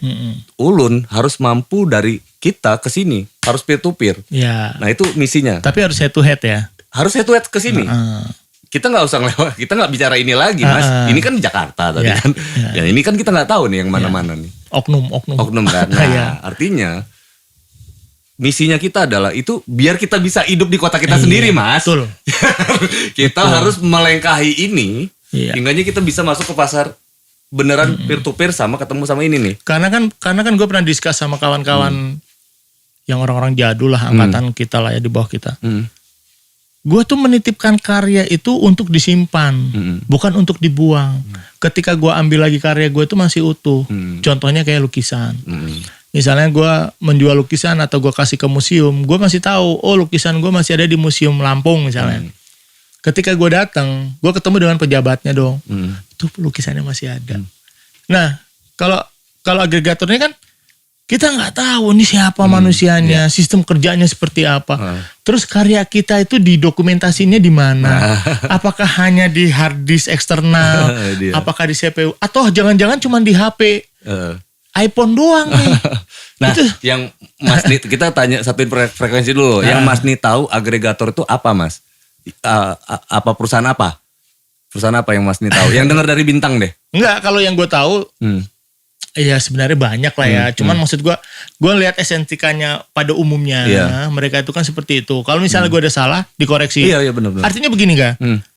Ulun harus mampu dari kita ke sini. Harus peer to peer. Ya. Nah itu misinya. Tapi harus head to head ya. Harus head to head ke sini. Kita nggak usah ngelewat, kita nggak bicara ini lagi mas. Ini kan Jakarta tadi kan. Ya ini kan kita nggak tahu nih yang mana-mana nih. Oknum kan. Nah artinya misinya kita adalah itu biar kita bisa hidup di kota kita sendiri mas. Betul. Kita harus melengkahi ini. Hingganya kita bisa masuk ke pasar beneran peer to peer sama ketemu sama ini nih. Karena kan gue pernah discuss sama kawan-kawan yang orang-orang jadul lah angkatan kita lah ya di bawah kita. Gue tuh menitipkan karya itu untuk disimpan, bukan untuk dibuang. Ketika gue ambil lagi karya gue itu masih utuh. Contohnya kayak lukisan. Misalnya gue menjual lukisan atau gue kasih ke museum, gue masih tahu, oh lukisan gue masih ada di Museum Lampung misalnya. Ketika gue datang, gue ketemu dengan pejabatnya dong. Tuh lukisannya masih ada. Nah, kalau agregatornya kan kita nggak tahu nih siapa manusianya, sistem kerjanya seperti apa. Terus karya kita itu didokumentasinya di mana? Apakah hanya di hard disk eksternal? Apakah di CPU? Atau jangan-jangan cuma di HP? iPhone doang nih. Nah, yang Mas Ni, kita tanya satuin frekuensi dulu. Yang Mas Ni tahu agregator itu apa Mas? Apa perusahaan apa? Perusahaan apa yang Mas Ni tahu? Yang dengar dari Bintang deh. Enggak, kalau yang gue tahu. Iya sebenarnya banyak lah ya. Cuman maksud gue lihat esentikanya pada umumnya. Mereka itu kan seperti itu. Kalau misalnya gue ada salah, dikoreksi. Iya benar. Artinya begini gak?